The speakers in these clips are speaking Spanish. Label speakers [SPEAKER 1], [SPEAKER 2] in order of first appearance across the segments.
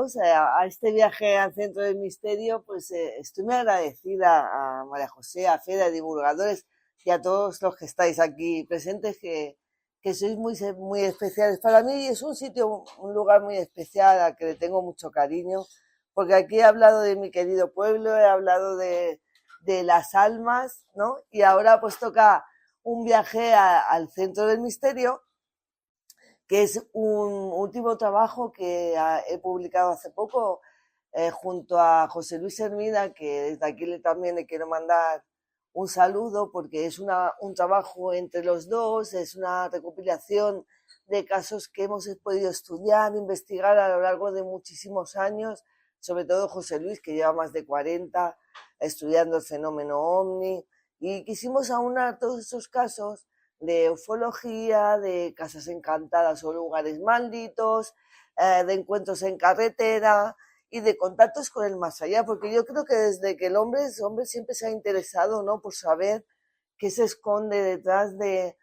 [SPEAKER 1] bienvenidos a este viaje al Centro del Misterio. Pues estoy muy agradecida a María José, a Fede, a divulgadores y a todos los que estáis aquí presentes, que sois muy especiales para mí, y es un sitio, un lugar muy especial al que le tengo mucho cariño, porque aquí he hablado de mi querido pueblo, he hablado de las almas, ¿no? Y ahora pues toca un viaje al Centro del Misterio, que es un último trabajo que he publicado hace poco junto a José Luis Hermida, que desde aquí también le quiero mandar un saludo, porque es un trabajo entre los dos, es una recopilación de casos que hemos podido estudiar, investigar a lo largo de muchísimos años, sobre todo José Luis, que lleva más de 40 estudiando el fenómeno OVNI, y quisimos aunar todos esos casos de ufología, de casas encantadas o lugares malditos, de encuentros en carretera y de contactos con el más allá, porque yo creo que desde que el hombre siempre se ha interesado, ¿no?, por saber qué se esconde detrás de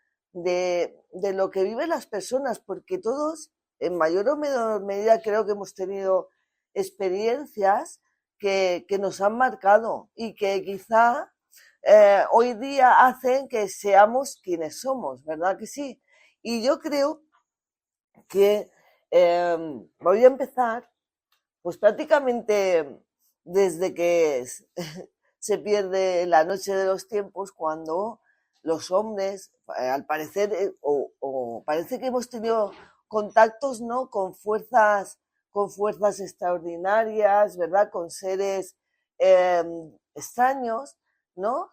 [SPEAKER 1] lo que viven las personas, porque todos, en mayor o menor medida, creo que hemos tenido experiencias que nos han marcado y que quizá hoy día hacen que seamos quienes somos, ¿verdad que sí? Y yo creo que voy a empezar, pues prácticamente desde que se pierde la noche de los tiempos, cuando los hombres, al parecer, o parece que hemos tenido contactos, ¿no?, con fuerzas extraordinarias, ¿verdad?, con seres extraños, ¿no?,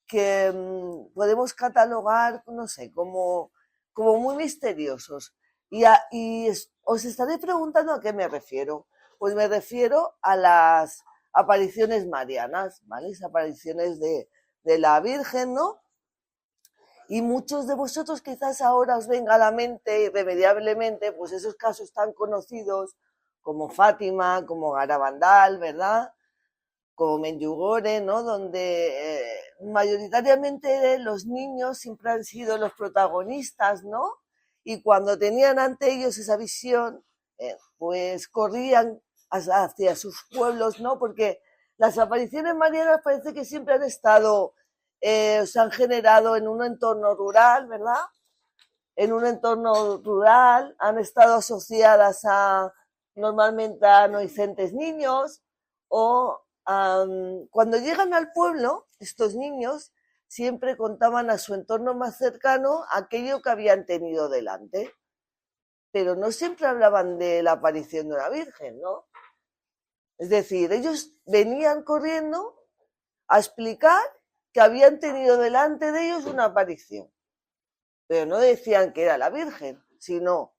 [SPEAKER 1] que podemos catalogar, no sé, como muy misteriosos. Y os estaré preguntando a qué me refiero. Pues me refiero a las apariciones marianas, ¿vale? Las apariciones de la Virgen, ¿no? Y muchos de vosotros quizás ahora os venga a la mente irremediablemente pues esos casos tan conocidos como Fátima, como Garabandal, ¿verdad?, como Medjugorje, ¿no?, donde mayoritariamente los niños siempre han sido los protagonistas, ¿no? Y cuando tenían ante ellos esa visión, pues corrían hacia sus pueblos, ¿no? Porque las apariciones marianas parece que siempre han estado, se han generado en un entorno rural, ¿verdad? En un entorno rural, han estado asociadas normalmente a inocentes niños, o cuando llegan al pueblo, estos niños siempre contaban a su entorno más cercano aquello que habían tenido delante, pero no siempre hablaban de la aparición de una virgen, ¿no? Es decir, ellos venían corriendo a explicar que habían tenido delante de ellos una aparición, pero no decían que era la Virgen, sino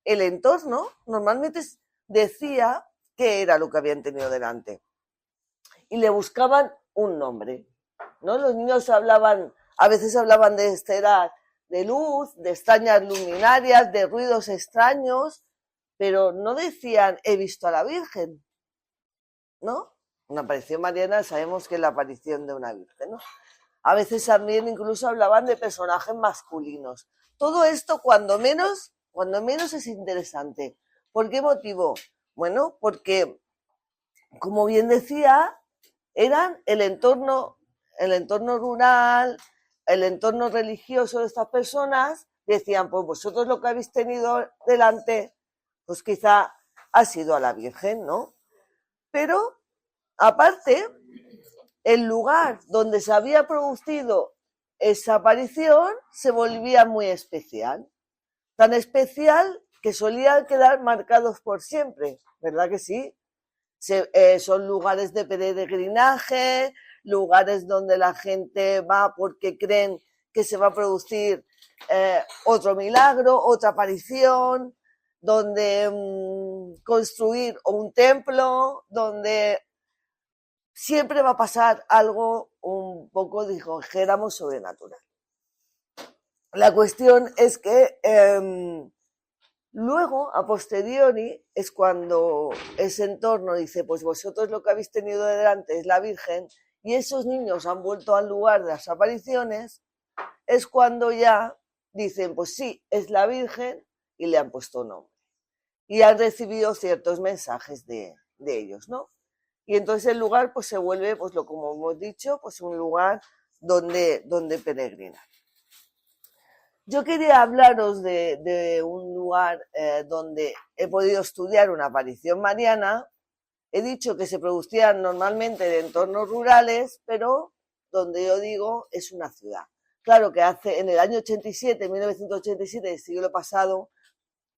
[SPEAKER 1] el entorno normalmente decía qué era lo que habían tenido delante y le buscaban un nombre, ¿no? Los niños a veces hablaban de esferas de luz, de extrañas luminarias, de ruidos extraños, pero no decían he visto a la Virgen, ¿no? Una aparición mariana sabemos que es la aparición de una Virgen, ¿no? A veces también incluso hablaban de personajes masculinos. Todo esto, cuando menos es interesante. ¿Por qué motivo? Bueno, porque, como bien decía, eran el entorno rural, el entorno religioso de estas personas. Decían, pues vosotros lo que habéis tenido delante, pues quizá ha sido a la Virgen, ¿no? Pero, aparte, el lugar donde se había producido esa aparición se volvía muy especial. Tan especial que solían quedar marcados por siempre, ¿verdad que sí? Son lugares de peregrinaje, lugares donde la gente va porque creen que se va a producir otro milagro, otra aparición, donde construir un templo, donde siempre va a pasar algo un poco, dijéramos, sobrenatural. La cuestión es que luego, a posteriori, es cuando ese entorno dice, pues vosotros lo que habéis tenido delante es la Virgen, y esos niños han vuelto al lugar de las apariciones, es cuando ya dicen, pues sí, es la Virgen, y le han puesto nombre. y han recibido ciertos mensajes de ellos, ¿no? Y entonces el lugar pues se vuelve, pues lo como hemos dicho, pues un lugar donde peregrinar. Yo quería hablaros de un lugar donde he podido estudiar una aparición mariana. He dicho que se producían normalmente en entornos rurales, pero donde yo digo es una ciudad. Claro que en el año 87, 1987 del siglo pasado,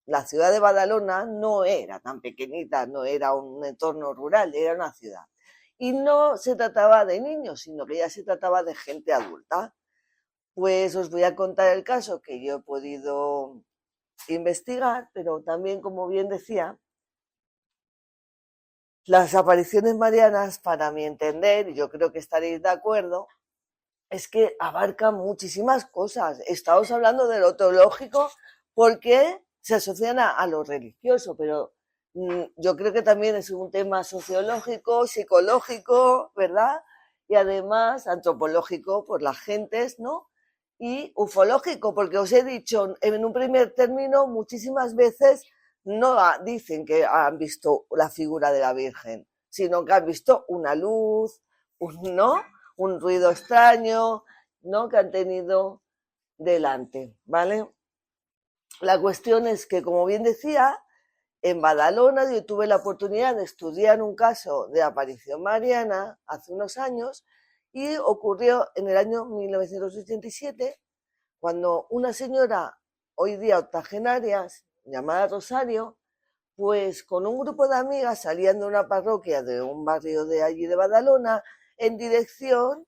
[SPEAKER 1] la ciudad de Badalona no era tan pequeñita, no era un entorno rural, era una ciudad. Y no se trataba de niños, sino que ya se trataba de gente adulta. Pues os voy a contar el caso que yo he podido investigar, pero también, como bien decía, las apariciones marianas, para mi entender, y yo creo que estaréis de acuerdo, es que abarcan muchísimas cosas. Estamos hablando de lo teológico porque se asocian a lo religioso, pero yo creo que también es un tema sociológico, psicológico, ¿verdad? Y además antropológico por las gentes, ¿no? Y ufológico, porque os he dicho en un primer término, muchísimas veces no dicen que han visto la figura de la Virgen, sino que han visto una luz, ¿no? Un ruido extraño, ¿no? Que han tenido delante, ¿vale? La cuestión es que, como bien decía, en Badalona yo tuve la oportunidad de estudiar un caso de aparición mariana hace unos años y ocurrió en el año 1987, cuando una señora, hoy día octogenaria, llamada Rosario, pues con un grupo de amigas salían de una parroquia de un barrio de allí de Badalona en dirección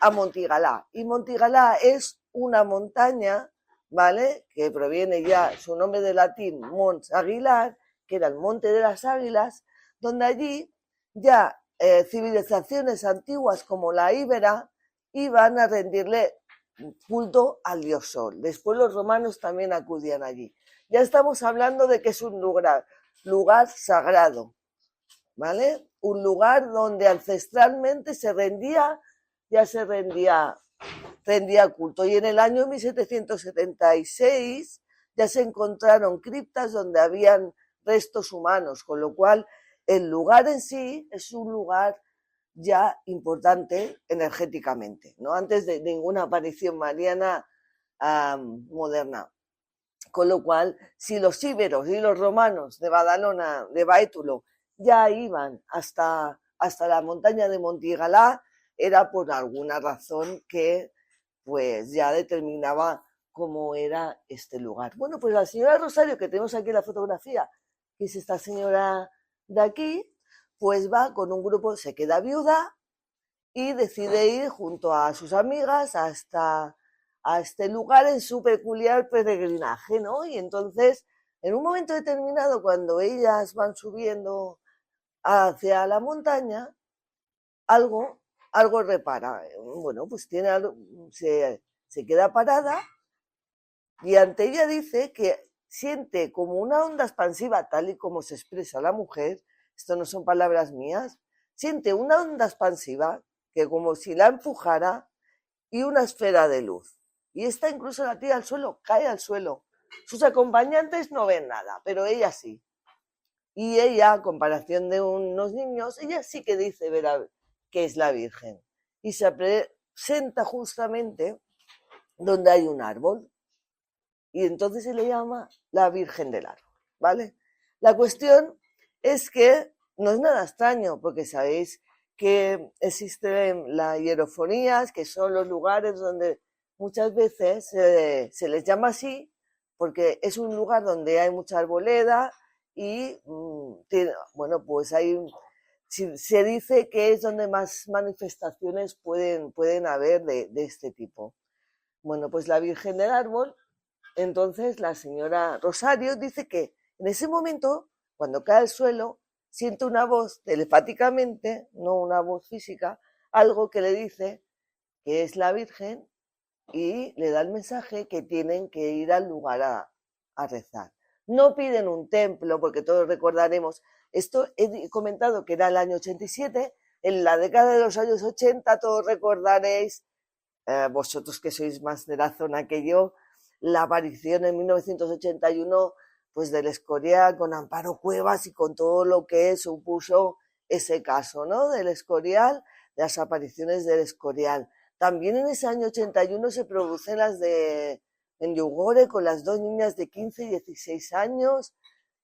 [SPEAKER 1] a Montigalá. Y Montigalá es una montaña, ¿vale? Que proviene ya su nombre de latín, Mons Aguilar, que era el Monte de las Águilas, donde allí ya civilizaciones antiguas como la íbera iban a rendirle culto al dios Sol. Después los romanos también acudían allí. Ya estamos hablando de que es un lugar sagrado, ¿vale? Un lugar donde ancestralmente ya se rendía culto. Y en el año 1776 ya se encontraron criptas donde habían restos humanos, con lo cual el lugar en sí es un lugar ya importante energéticamente, ¿no? Antes de ninguna aparición mariana moderna. Con lo cual, si los íberos y los romanos de Badalona, de Baétulo, ya iban hasta la montaña de Montigalá, era por alguna razón que pues ya determinaba cómo era este lugar. Bueno, pues la señora Rosario, que tenemos aquí en la fotografía, que es esta señora de aquí, pues va con un grupo, se queda viuda y decide ir junto a sus amigas a este lugar en su peculiar peregrinaje, ¿no? Y entonces, en un momento determinado, cuando ellas van subiendo hacia la montaña, algo repara. Bueno, pues tiene algo, se queda parada y ante ella dice que siente como una onda expansiva, tal y como se expresa la mujer, esto no son palabras mías, siente una onda expansiva que como si la empujara y una esfera de luz. Y esta incluso la tira al suelo, cae al suelo. Sus acompañantes no ven nada, pero ella sí. Y ella, a comparación de unos niños, ella sí que dice ver que es la Virgen. Y se presenta justamente donde hay un árbol. Y entonces se le llama la Virgen del Árbol, ¿vale? La cuestión es que no es nada extraño, porque sabéis que existen las hierofonías, que son los lugares donde muchas veces se les llama así, porque es un lugar donde hay mucha arboleda y, bueno, pues se dice que es donde más manifestaciones pueden haber de este tipo. Bueno, pues la Virgen del Árbol, entonces la señora Rosario dice que en ese momento, cuando cae al suelo, siente una voz telepáticamente, no una voz física, algo que le dice que es la Virgen y le da el mensaje que tienen que ir al lugar a rezar. No piden un templo, porque todos recordaremos, esto he comentado que era el año 87, en la década de los años 80 todos recordaréis, vosotros que sois más de la zona que yo, la aparición en 1981 pues del Escorial, con Amparo Cuevas y con todo lo que supuso ese caso, ¿no? Del Escorial, de las apariciones del Escorial. También en ese año 81 se producen las de en Yugore con las dos niñas de 15 y 16 años,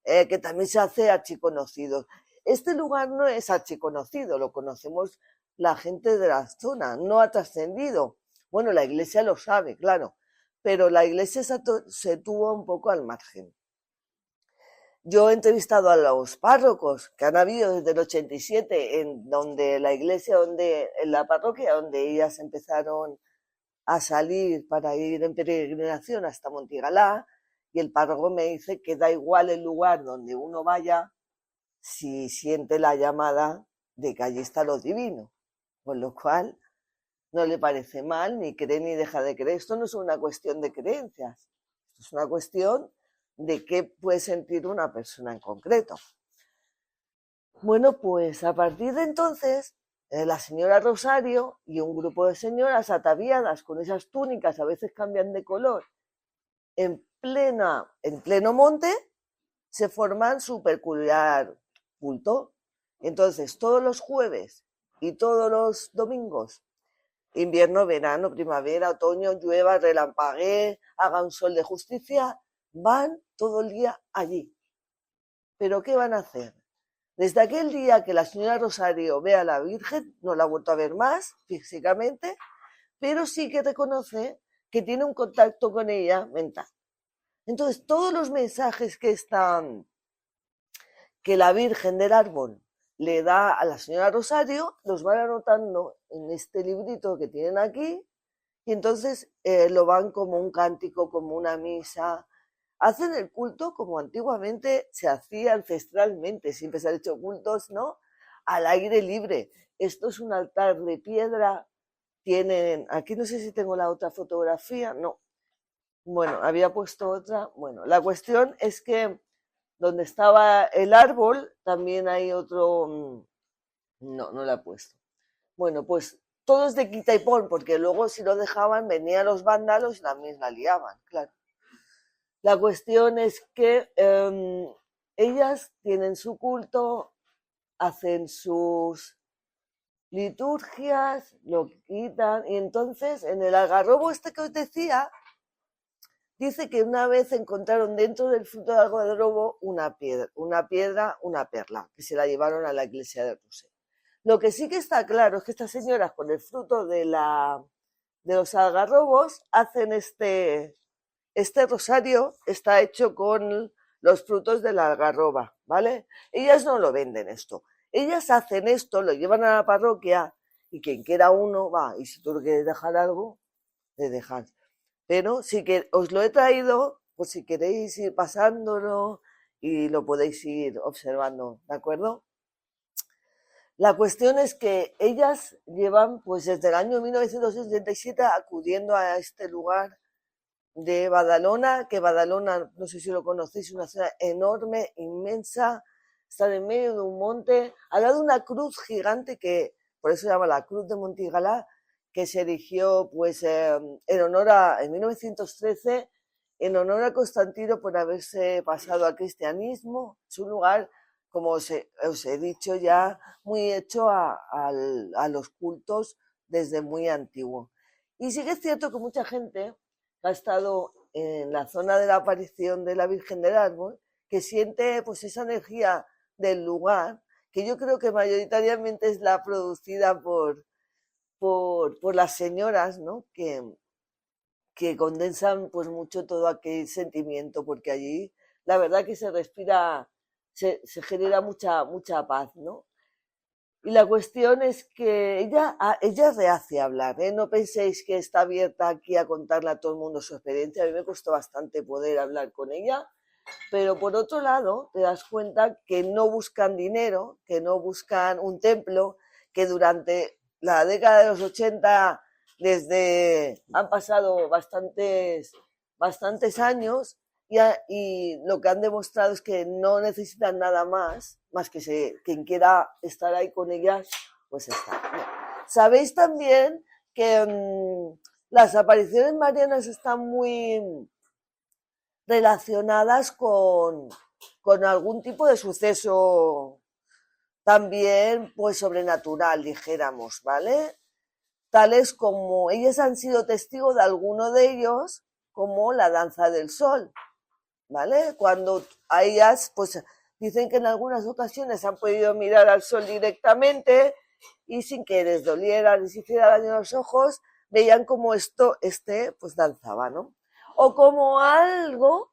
[SPEAKER 1] que también se hace archiconocido. Este lugar no es archiconocido, lo conocemos la gente de la zona, no ha trascendido. Bueno, la iglesia lo sabe, claro, pero la iglesia se tuvo un poco al margen. Yo he entrevistado a los párrocos que han habido desde el 87 en donde la iglesia, en la parroquia donde ellas empezaron a salir para ir en peregrinación hasta Montigalá, y el párroco me dice que da igual el lugar donde uno vaya si siente la llamada de que allí está lo divino, con lo cual no le parece mal, ni cree ni deja de creer. Esto no es una cuestión de creencias, esto es una cuestión de qué puede sentir una persona en concreto. Bueno, pues a partir de entonces, la señora Rosario y un grupo de señoras ataviadas con esas túnicas, a veces cambian de color, en pleno monte, se forman su peculiar culto. Entonces, todos los jueves y todos los domingos, invierno, verano, primavera, otoño, llueva, relampaguee, haga un sol de justicia, van todo el día allí. ¿Pero qué van a hacer? Desde aquel día que la señora Rosario ve a la Virgen, no la ha vuelto a ver más físicamente, pero sí que reconoce que tiene un contacto con ella mental. Entonces, todos los mensajes que la Virgen del Árbol le da a la señora Rosario, los van anotando en este librito que tienen aquí, y entonces lo van como un cántico, como una misa. Hacen el culto como antiguamente se hacía ancestralmente, siempre se han hecho cultos, ¿no? Al aire libre. Esto es un altar de piedra. Tienen, aquí no sé si tengo la otra fotografía, no. Bueno, había puesto otra. Bueno, la cuestión es que donde estaba el árbol también hay otro. No la he puesto. Bueno, pues todos de quita y pon, porque luego si lo dejaban venían los vándalos y también la liaban, claro. La cuestión es que ellas tienen su culto, hacen sus liturgias, lo quitan, y entonces en el algarrobo este que os decía, dice que una vez encontraron dentro del fruto del algarrobo una piedra, una perla, que se la llevaron a la iglesia de Rusé. Lo que sí que está claro es que estas señoras con el fruto de los algarrobos hacen este rosario, está hecho con los frutos de la algarroba, ¿vale? Ellas no lo venden esto. Ellas hacen esto, lo llevan a la parroquia y quien quiera uno va. Y si tú le quieres dejar algo, le dejas. Pero sí que os lo he traído, pues si queréis ir pasándolo y lo podéis ir observando, ¿de acuerdo? La cuestión es que ellas llevan, pues desde el año 1977 acudiendo a este lugar de Badalona, que Badalona, no sé si lo conocéis, es una ciudad enorme, inmensa, está en medio de un monte, al lado de una cruz gigante que, por eso se llama la Cruz de Montigalá, que se erigió pues en 1913, en honor a Constantino por haberse pasado al cristianismo. Es un lugar, como os he dicho ya, muy hecho a los cultos desde muy antiguo. Y sí que es cierto que mucha gente ha estado en la zona de la aparición de la Virgen del Árbol, que siente pues esa energía del lugar, que yo creo que mayoritariamente es la producida por las señoras, ¿no? Que condensan pues mucho todo aquel sentimiento, porque allí la verdad que se respira, se genera mucha paz, ¿no? Y la cuestión es que ella rehace a hablar, ¿eh? No penséis que está abierta aquí a contarle a todo el mundo su experiencia. A mí me costó bastante poder hablar con ella, pero por otro lado te das cuenta que no buscan dinero, que no buscan un templo, que durante la década de los 80 han pasado bastantes años y lo que han demostrado es que no necesitan nada más que quien quiera estar ahí con ellas, pues está. Sabéis también que las apariciones marianas están muy relacionadas con algún tipo de suceso también, pues sobrenatural, dijéramos, ¿vale? Tales como ellas han sido testigos de alguno de ellos, como la danza del sol, ¿vale? Cuando a ellas, pues dicen que en algunas ocasiones han podido mirar al sol directamente y sin que les doliera, les hiciera daño a los ojos, veían como pues danzaba, ¿no? O como algo,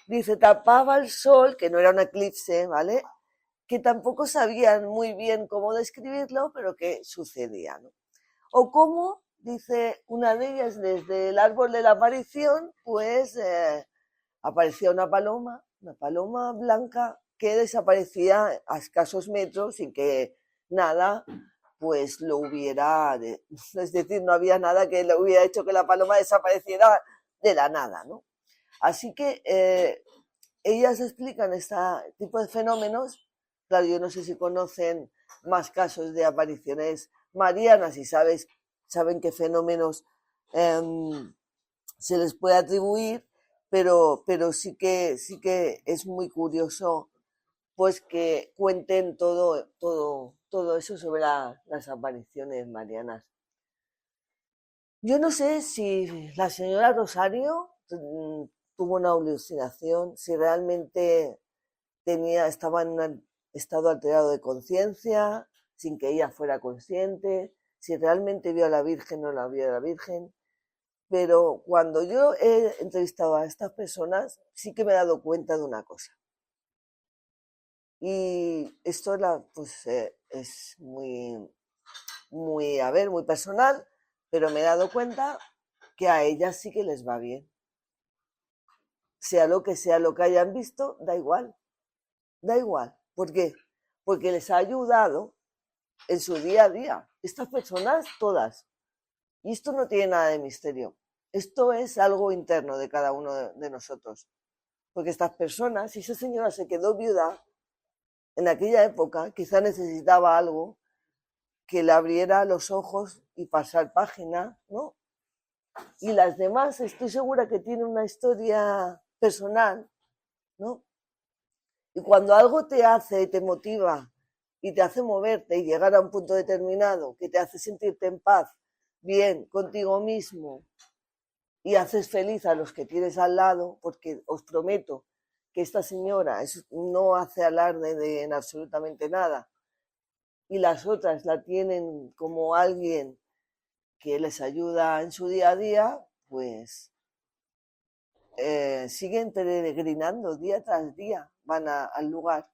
[SPEAKER 1] dice, tapaba el sol, que no era un eclipse, ¿vale? Que tampoco sabían muy bien cómo describirlo, pero que sucedía, ¿no? O como, dice una de ellas, desde el árbol de la aparición, pues aparecía una paloma blanca que desaparecía a escasos metros sin que nada pues lo hubiera, es decir, no había nada que le hubiera hecho que la paloma desapareciera de la nada, ¿no? Así que ellas explican este tipo de fenómenos. Claro, yo no sé si conocen más casos de apariciones marianas y saben qué fenómenos se les puede atribuir, pero sí que es muy curioso pues que cuenten todo eso sobre las apariciones marianas. Yo no sé si la señora Rosario tuvo una alucinación, si realmente estaba en un estado alterado de conciencia, sin que ella fuera consciente, si realmente vio a la Virgen o no la vio a la Virgen. Pero cuando yo he entrevistado a estas personas, sí que me he dado cuenta de una cosa. Y esto pues, es muy personal, pero me he dado cuenta que a ellas sí que les va bien. Sea lo que hayan visto, da igual. Da igual. ¿Por qué? Porque les ha ayudado en su día a día. Estas personas, todas. Y esto no tiene nada de misterio. Esto es algo interno de cada uno de nosotros. Porque estas personas, si esa señora se quedó viuda, en aquella época quizá necesitaba algo que le abriera los ojos y pasar página, ¿no? Y las demás, estoy segura que tienen una historia personal, ¿no? Y cuando algo te hace, te motiva y te hace moverte y llegar a un punto determinado que te hace sentirte en paz, bien contigo mismo y haces feliz a los que tienes al lado, porque os prometo que esta señora no hace alarde de en absolutamente nada y las otras la tienen como alguien que les ayuda en su día a día, pues siguen peregrinando día tras día, van al lugar.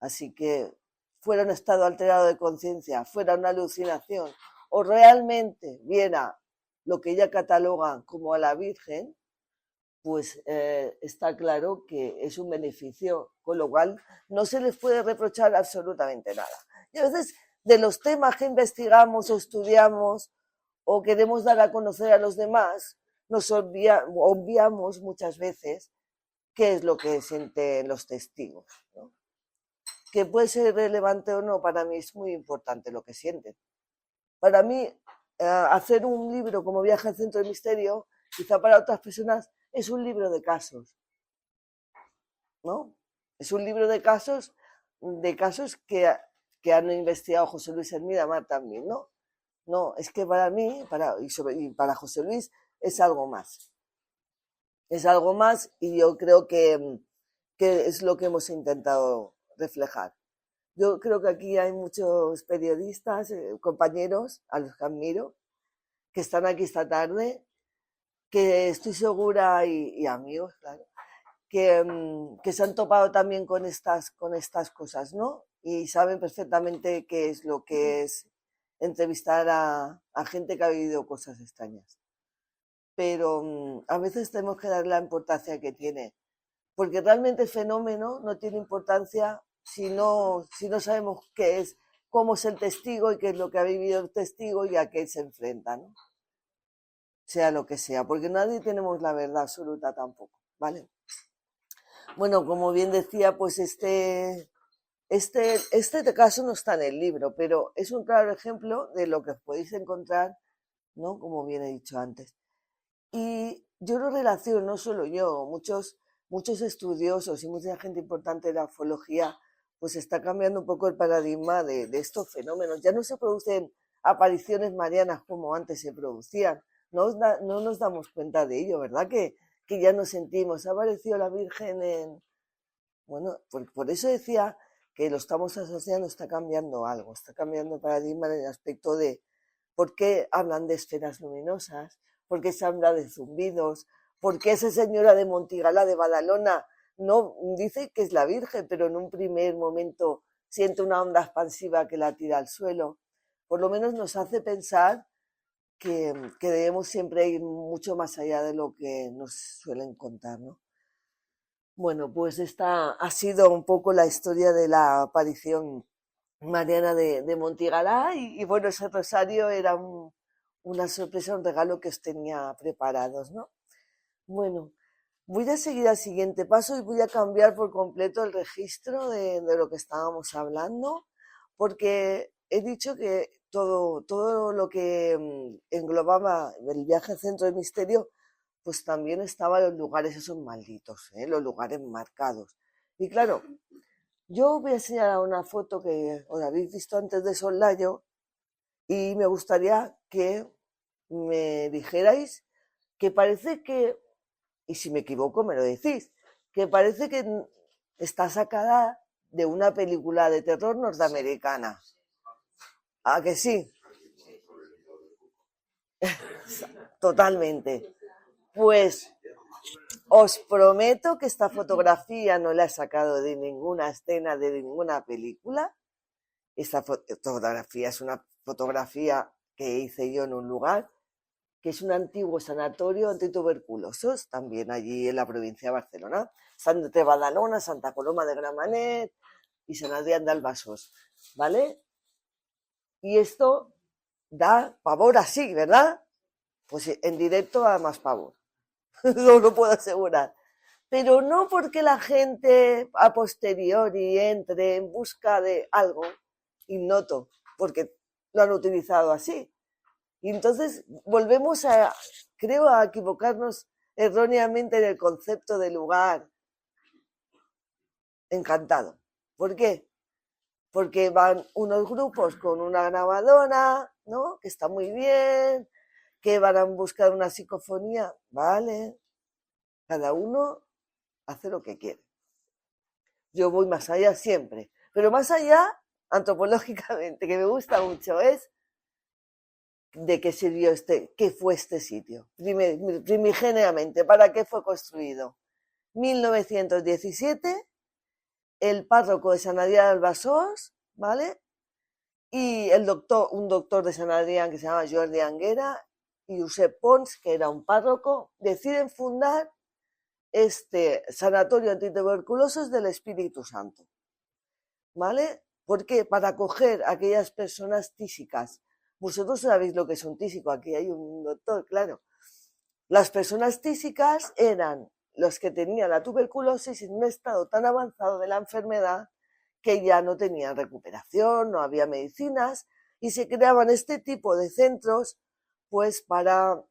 [SPEAKER 1] Así que fuera un estado alterado de conciencia, fuera una alucinación, o realmente viera lo que ella cataloga como a la Virgen, pues está claro que es un beneficio, con lo cual no se les puede reprochar absolutamente nada. Y a veces de los temas que investigamos o estudiamos o queremos dar a conocer a los demás, nos obviamos muchas veces qué es lo que sienten los testigos, ¿no? Que puede ser relevante o no, para mí es muy importante lo que sienten. Para mí, hacer un libro como Viaje al Centro del Misterio, quizá para otras personas es un libro de casos, ¿no? Es un libro de casos que han investigado José Luis Hermida también, ¿no? No, es que para mí y para José Luis es algo más. Es algo más y yo creo que es lo que hemos intentado reflejar. Yo creo que aquí hay muchos periodistas, compañeros, a los que admiro, que están aquí esta tarde, que estoy segura, y amigos, claro, que se han topado también con estas cosas, ¿no? Y saben perfectamente qué es lo que es entrevistar a gente que ha vivido cosas extrañas. Pero a veces tenemos que darle la importancia que tiene, porque realmente el fenómeno no tiene importancia si no sabemos qué es, cómo es el testigo y qué es lo que ha vivido el testigo y a qué se enfrenta, ¿no? Sea lo que sea, porque nadie tenemos la verdad absoluta tampoco, ¿vale? Bueno, como bien decía, pues este caso no está en el libro, pero es un claro ejemplo de lo que podéis encontrar, ¿no? Como bien he dicho antes. Y yo lo relaciono, no solo yo, muchos estudiosos y mucha gente importante de la ufología, pues está cambiando un poco el paradigma de estos fenómenos. Ya no se producen apariciones marianas como antes se producían. No nos damos cuenta de ello, ¿verdad? Que ya nos sentimos. Ha aparecido la Virgen en... Bueno, por eso decía que lo estamos asociando, está cambiando algo, está cambiando el paradigma en el aspecto de por qué hablan de esferas luminosas, por qué se habla de zumbidos, por qué esa señora de Montigalá de Badalona no dice que es la Virgen, pero en un primer momento siente una onda expansiva que la tira al suelo. Por lo menos nos hace pensar que debemos siempre ir mucho más allá de lo que nos suelen contar, ¿no? Bueno, pues esta ha sido un poco la historia de la aparición mariana de Montigalá y bueno, ese rosario era una sorpresa, un regalo que os tenía preparados, ¿no? Bueno, voy a seguir al siguiente paso y voy a cambiar por completo el registro de lo que estábamos hablando, porque he dicho que todo lo que englobaba el viaje al centro del misterio, pues también estaban los lugares esos malditos, ¿eh? Los lugares marcados. Y claro, yo voy a enseñar una foto que os habéis visto antes de Sollayo y me gustaría que me dijerais que parece que, y si me equivoco me lo decís, que parece que está sacada de una película de terror norteamericana. ¿A que sí? Totalmente. Pues os prometo que esta fotografía no la he sacado de ninguna escena de ninguna película. Esta fotografía es una fotografía que hice yo en un lugar que es un antiguo sanatorio antituberculosos, también allí en la provincia de Barcelona. Están entre Badalona, Santa Coloma de Gramenet y San Adrián de Albasos, ¿vale? Y esto da pavor así, ¿verdad? Pues en directo da más pavor, no lo puedo asegurar. Pero no porque la gente a posteriori entre en busca de algo ignoto, porque lo han utilizado así. Y entonces volvemos creo, a equivocarnos erróneamente en el concepto de lugar encantado. ¿Por qué? Porque van unos grupos con una grabadora, ¿no? Que está muy bien, que van a buscar una psicofonía, vale, cada uno hace lo que quiere. Yo voy más allá siempre, pero más allá, antropológicamente, que me gusta mucho, es de qué sirvió qué fue este sitio, primigeniamente, para qué fue construido. 1917, el párroco de San Adrián de Albasos, ¿vale? Y un doctor de San Adrián que se llama Jordi Anguera y Josep Pons, que era un párroco, deciden fundar este sanatorio antituberculosos del Espíritu Santo, ¿vale? Porque para acoger a aquellas personas tísicas. Vosotros sabéis lo que es un tísico, aquí hay un doctor, claro. Las personas tísicas eran los que tenían la tuberculosis en un estado tan avanzado de la enfermedad que ya no tenían recuperación, no había medicinas y se creaban este tipo de centros pues para,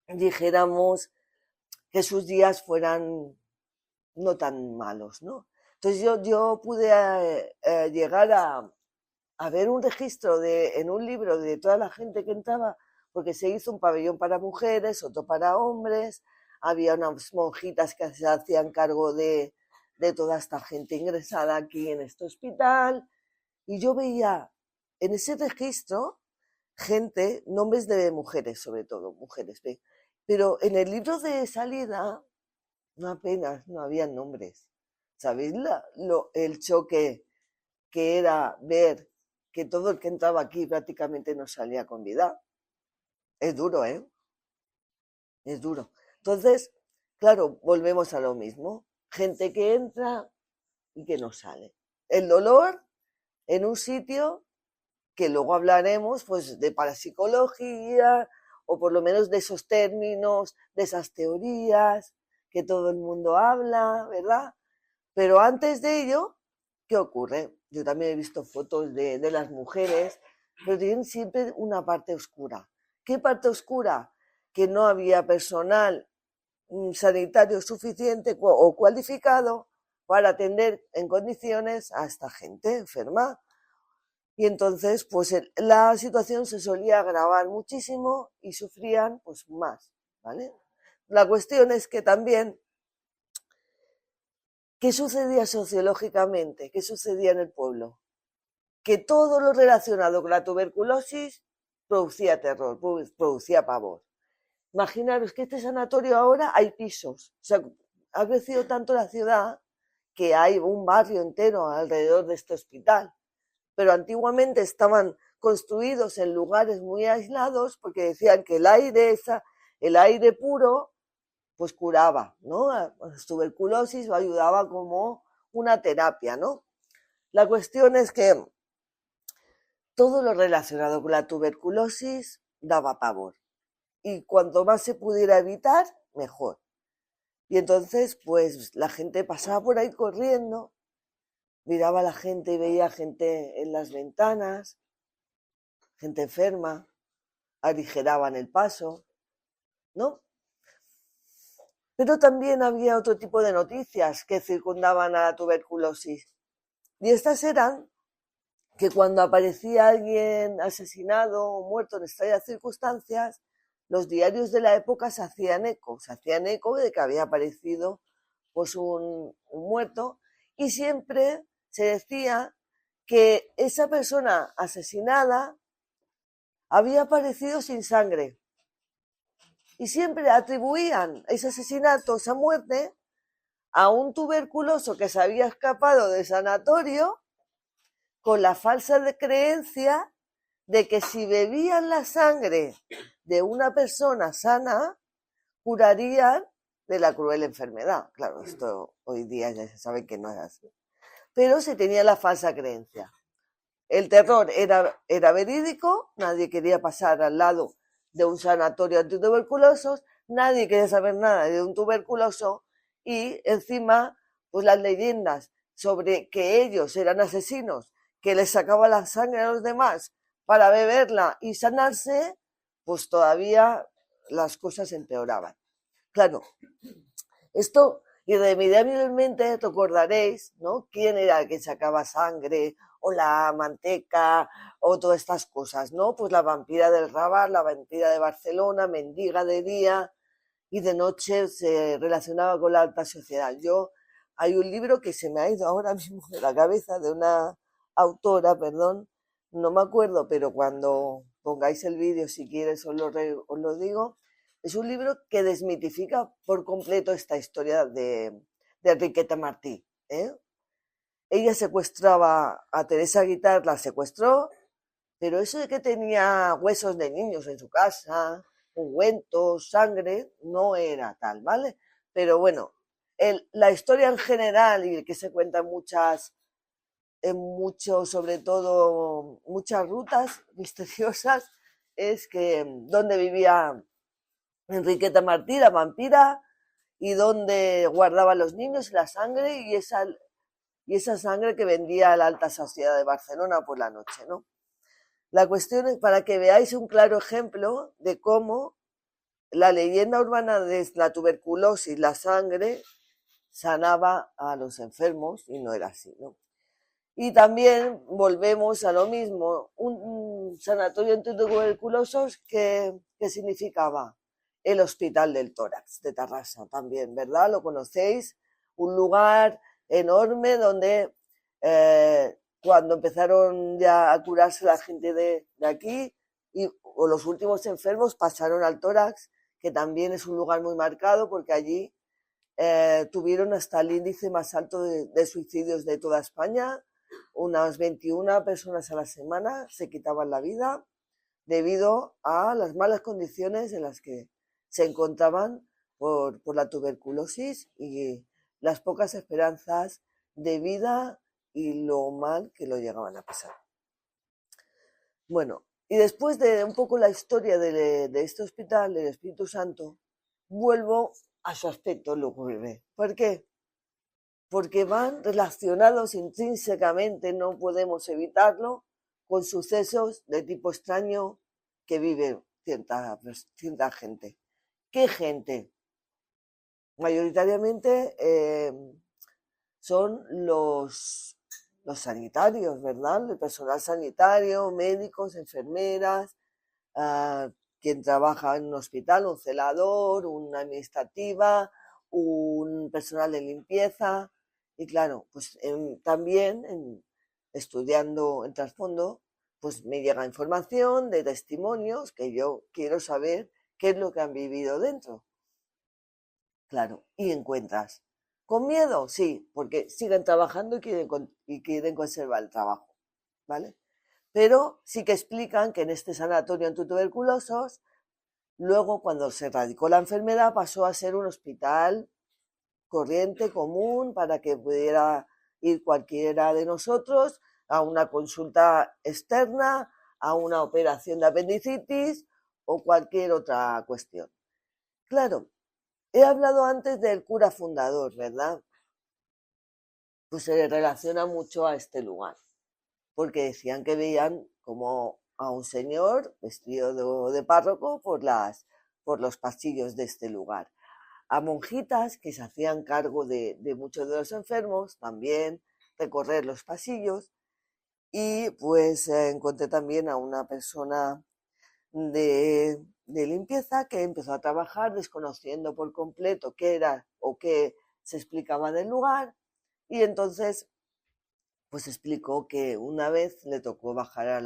[SPEAKER 1] dijéramos, que sus días fueran no tan malos, ¿no? Entonces yo pude llegar a ver un registro en un libro de toda la gente que entraba, porque se hizo un pabellón para mujeres, otro para hombres, había unas monjitas que se hacían cargo de toda esta gente ingresada aquí en este hospital, y yo veía en ese registro gente, nombres de mujeres, sobre todo, mujeres, pero en el libro de salida no apenas, no había nombres. ¿Sabéis el choque que era ver que todo el que entraba aquí prácticamente no salía con vida? Es duro, ¿eh? Es duro. Entonces, claro, volvemos a lo mismo. Gente que entra y que no sale. El dolor en un sitio que luego hablaremos pues de parapsicología o por lo menos de esos términos, de esas teorías que todo el mundo habla, ¿verdad? Pero antes de ello, ¿qué ocurre? Yo también he visto fotos de las mujeres, pero tienen siempre una parte oscura. ¿Qué parte oscura? Que no había personal sanitario suficiente o cualificado para atender en condiciones a esta gente enferma. Y entonces, pues la situación se solía agravar muchísimo y sufrían pues más, ¿vale? La cuestión es que también, ¿qué sucedía sociológicamente? ¿Qué sucedía en el pueblo? Que todo lo relacionado con la tuberculosis producía terror, producía pavor. Imaginaros que este sanatorio ahora hay pisos, o sea, ha crecido tanto la ciudad que hay un barrio entero alrededor de este hospital, pero antiguamente estaban construidos en lugares muy aislados porque decían que el aire puro pues curaba, ¿no? La tuberculosis o ayudaba como una terapia, ¿no? La cuestión es que todo lo relacionado con la tuberculosis daba pavor y cuanto más se pudiera evitar, mejor. Y entonces, pues la gente pasaba por ahí corriendo, miraba a la gente y veía gente en las ventanas, gente enferma, aligeraban el paso, ¿no? Pero también había otro tipo de noticias que circundaban a la tuberculosis. Y estas eran que cuando aparecía alguien asesinado o muerto en extrañas circunstancias, los diarios de la época se hacían eco de que había aparecido pues un muerto, y siempre se decía que esa persona asesinada había aparecido sin sangre. Y siempre atribuían ese asesinato, esa muerte, a un tuberculoso que se había escapado del sanatorio con la falsa creencia de que si bebían la sangre de una persona sana, curarían de la cruel enfermedad. Claro, esto hoy día ya se sabe que no es así. Pero se tenía la falsa creencia. El terror era verídico, nadie quería pasar al lado de un sanatorio antituberculosos, nadie quería saber nada de un tuberculoso y encima, pues las leyendas sobre que ellos eran asesinos, que les sacaban la sangre a los demás para beberla y sanarse, pues todavía las cosas empeoraban. Claro, esto irremediablemente recordaréis, ¿no? ¿Quién era el que sacaba sangre o la manteca o todas estas cosas, ¿no? Pues la vampira del Raval, la vampira de Barcelona, mendiga de día y de noche se relacionaba con la alta sociedad. Hay un libro que se me ha ido ahora mismo de la cabeza de una autora, perdón, no me acuerdo, pero cuando pongáis el vídeo, si quieres, os lo digo. Es un libro que desmitifica por completo esta historia de Enriqueta Martí, ¿eh? Ella secuestraba a Teresa Guitart, la secuestró, pero eso de que tenía huesos de niños en su casa, ungüentos, sangre, no era tal, ¿vale? Pero bueno, la historia en general y que se cuenta sobre todo muchas rutas misteriosas, es que donde vivía Enriqueta Martí, la vampira, y donde guardaba a los niños la sangre y esa sangre que vendía a la alta sociedad de Barcelona por la noche, ¿no? La cuestión es para que veáis un claro ejemplo de cómo la leyenda urbana de la tuberculosis, la sangre, sanaba a los enfermos y no era así, ¿no? Y también volvemos a lo mismo, un sanatorio antituberculosos que significaba el Hospital del Tórax de Tarrasa también, ¿verdad? Lo conocéis, un lugar enorme donde cuando empezaron ya a curarse la gente de aquí o los últimos enfermos pasaron al Tórax, que también es un lugar muy marcado porque allí tuvieron hasta el índice más alto de suicidios de toda España. Unas 21 personas a la semana se quitaban la vida debido a las malas condiciones en las que se encontraban por la tuberculosis y las pocas esperanzas de vida y lo mal que lo llegaban a pasar. Bueno, y después de un poco la historia de este hospital, del Espíritu Santo, vuelvo a su aspecto lúgubre. ¿Por qué? Porque van relacionados intrínsecamente, no podemos evitarlo, con sucesos de tipo extraño que vive cierta gente. ¿Qué gente? mayoritariamente son los sanitarios, ¿verdad? El personal sanitario, médicos, enfermeras, ah, quien trabaja en un hospital, un celador, una administrativa, un personal de limpieza. Y claro, pues también estudiando en trasfondo, pues me llega información de testimonios que yo quiero saber qué es lo que han vivido dentro. Claro, y encuentras. ¿Con miedo? Sí, porque siguen trabajando y quieren conservar el trabajo, ¿vale? Pero sí que explican que en este sanatorio antituberculosos, luego cuando se erradicó la enfermedad pasó a ser un hospital corriente, común, para que pudiera ir cualquiera de nosotros a una consulta externa, a una operación de apendicitis o cualquier otra cuestión. Claro, he hablado antes del cura fundador, ¿verdad? Pues se le relaciona mucho a este lugar, porque decían que veían como a un señor vestido de párroco por los pasillos de este lugar. A monjitas que se hacían cargo de muchos de los enfermos, también recorrer los pasillos, y pues encontré también a una persona de limpieza que empezó a trabajar desconociendo por completo qué era o qué se explicaba del lugar, y entonces pues explicó que una vez le tocó bajar a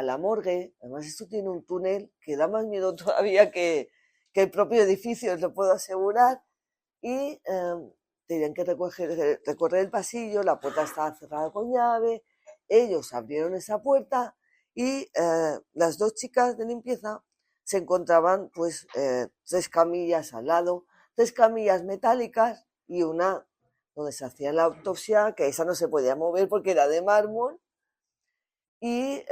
[SPEAKER 1] la morgue. Además esto tiene un túnel que da más miedo todavía que el propio edificio, os lo puedo asegurar, y tenían que recorrer el pasillo, la puerta estaba cerrada con llave, ellos abrieron esa puerta y las dos chicas de limpieza se encontraban pues 3 camillas al lado, 3 camillas metálicas y una donde se hacía la autopsia, que esa no se podía mover porque era de mármol, y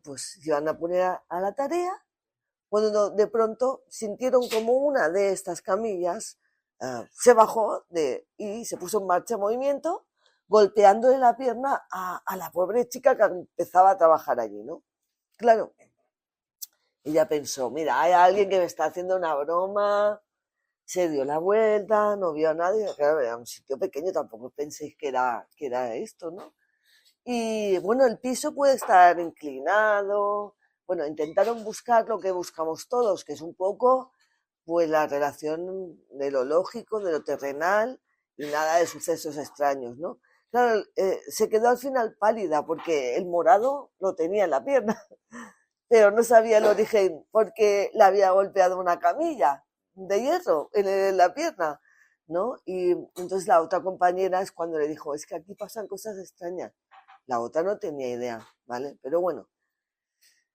[SPEAKER 1] pues se iban a poner a la tarea, cuando de pronto sintieron como una de estas camillas se bajó y se puso en marcha movimiento, golpeándole la pierna a la pobre chica que empezaba a trabajar allí, ¿no? Claro, ella pensó, mira, hay alguien que me está haciendo una broma, se dio la vuelta, no vio a nadie, claro, era un sitio pequeño, tampoco penséis que era esto, ¿no? Y bueno, el piso puede estar inclinado. Bueno, intentaron buscar lo que buscamos todos, que es un poco pues la relación de lo lógico, de lo terrenal y nada de sucesos extraños, ¿no? Claro, se quedó al final pálida porque el morado lo tenía en la pierna, pero no sabía el origen porque le había golpeado una camilla de hierro en la pierna, ¿no? Y entonces la otra compañera es cuando le dijo, es que aquí pasan cosas extrañas. La otra no tenía idea, ¿vale? Pero bueno,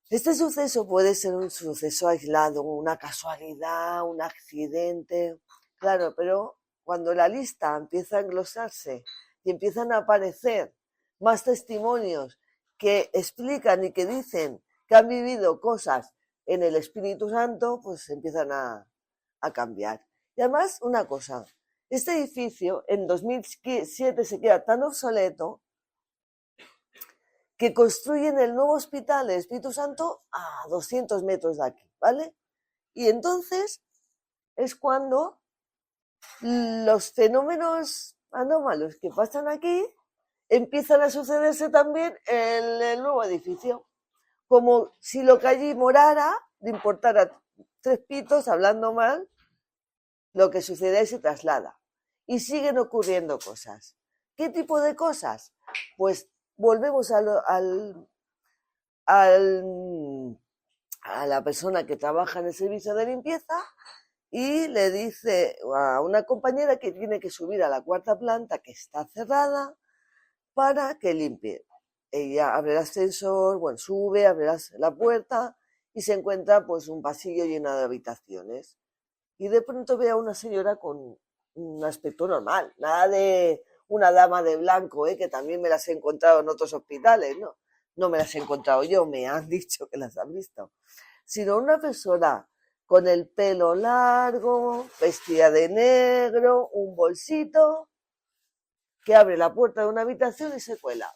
[SPEAKER 1] este suceso puede ser un suceso aislado, una casualidad, un accidente, claro, pero cuando la lista empieza a englosarse y empiezan a aparecer más testimonios que explican y que dicen que han vivido cosas en el Espíritu Santo, pues empiezan a cambiar. Y además, una cosa, este edificio en 2007 se queda tan obsoleto que construyen el nuevo hospital del Espíritu Santo a 200 metros de aquí, ¿vale? Y entonces es cuando los fenómenos anómalos que pasan aquí empiezan a sucederse también en el nuevo edificio, como si lo que allí morara le importara 3 pitos, hablando mal, lo que sucede se traslada. Y siguen ocurriendo cosas. ¿Qué tipo de cosas? Pues volvemos a la persona que trabaja en el servicio de limpieza y le dice a una compañera que tiene que subir a la 4ª planta, que está cerrada, para que limpie. Ella abre el ascensor, bueno, sube, abre la puerta y se encuentra pues un pasillo lleno de habitaciones. Y de pronto ve a una señora con un aspecto normal, nada de una dama de blanco, que también me las he encontrado en otros hospitales, ¿no? No me las he encontrado yo, me han dicho que las han visto. Sino una persona con el pelo largo, vestida de negro, un bolsito, que abre la puerta de una habitación y se cuela.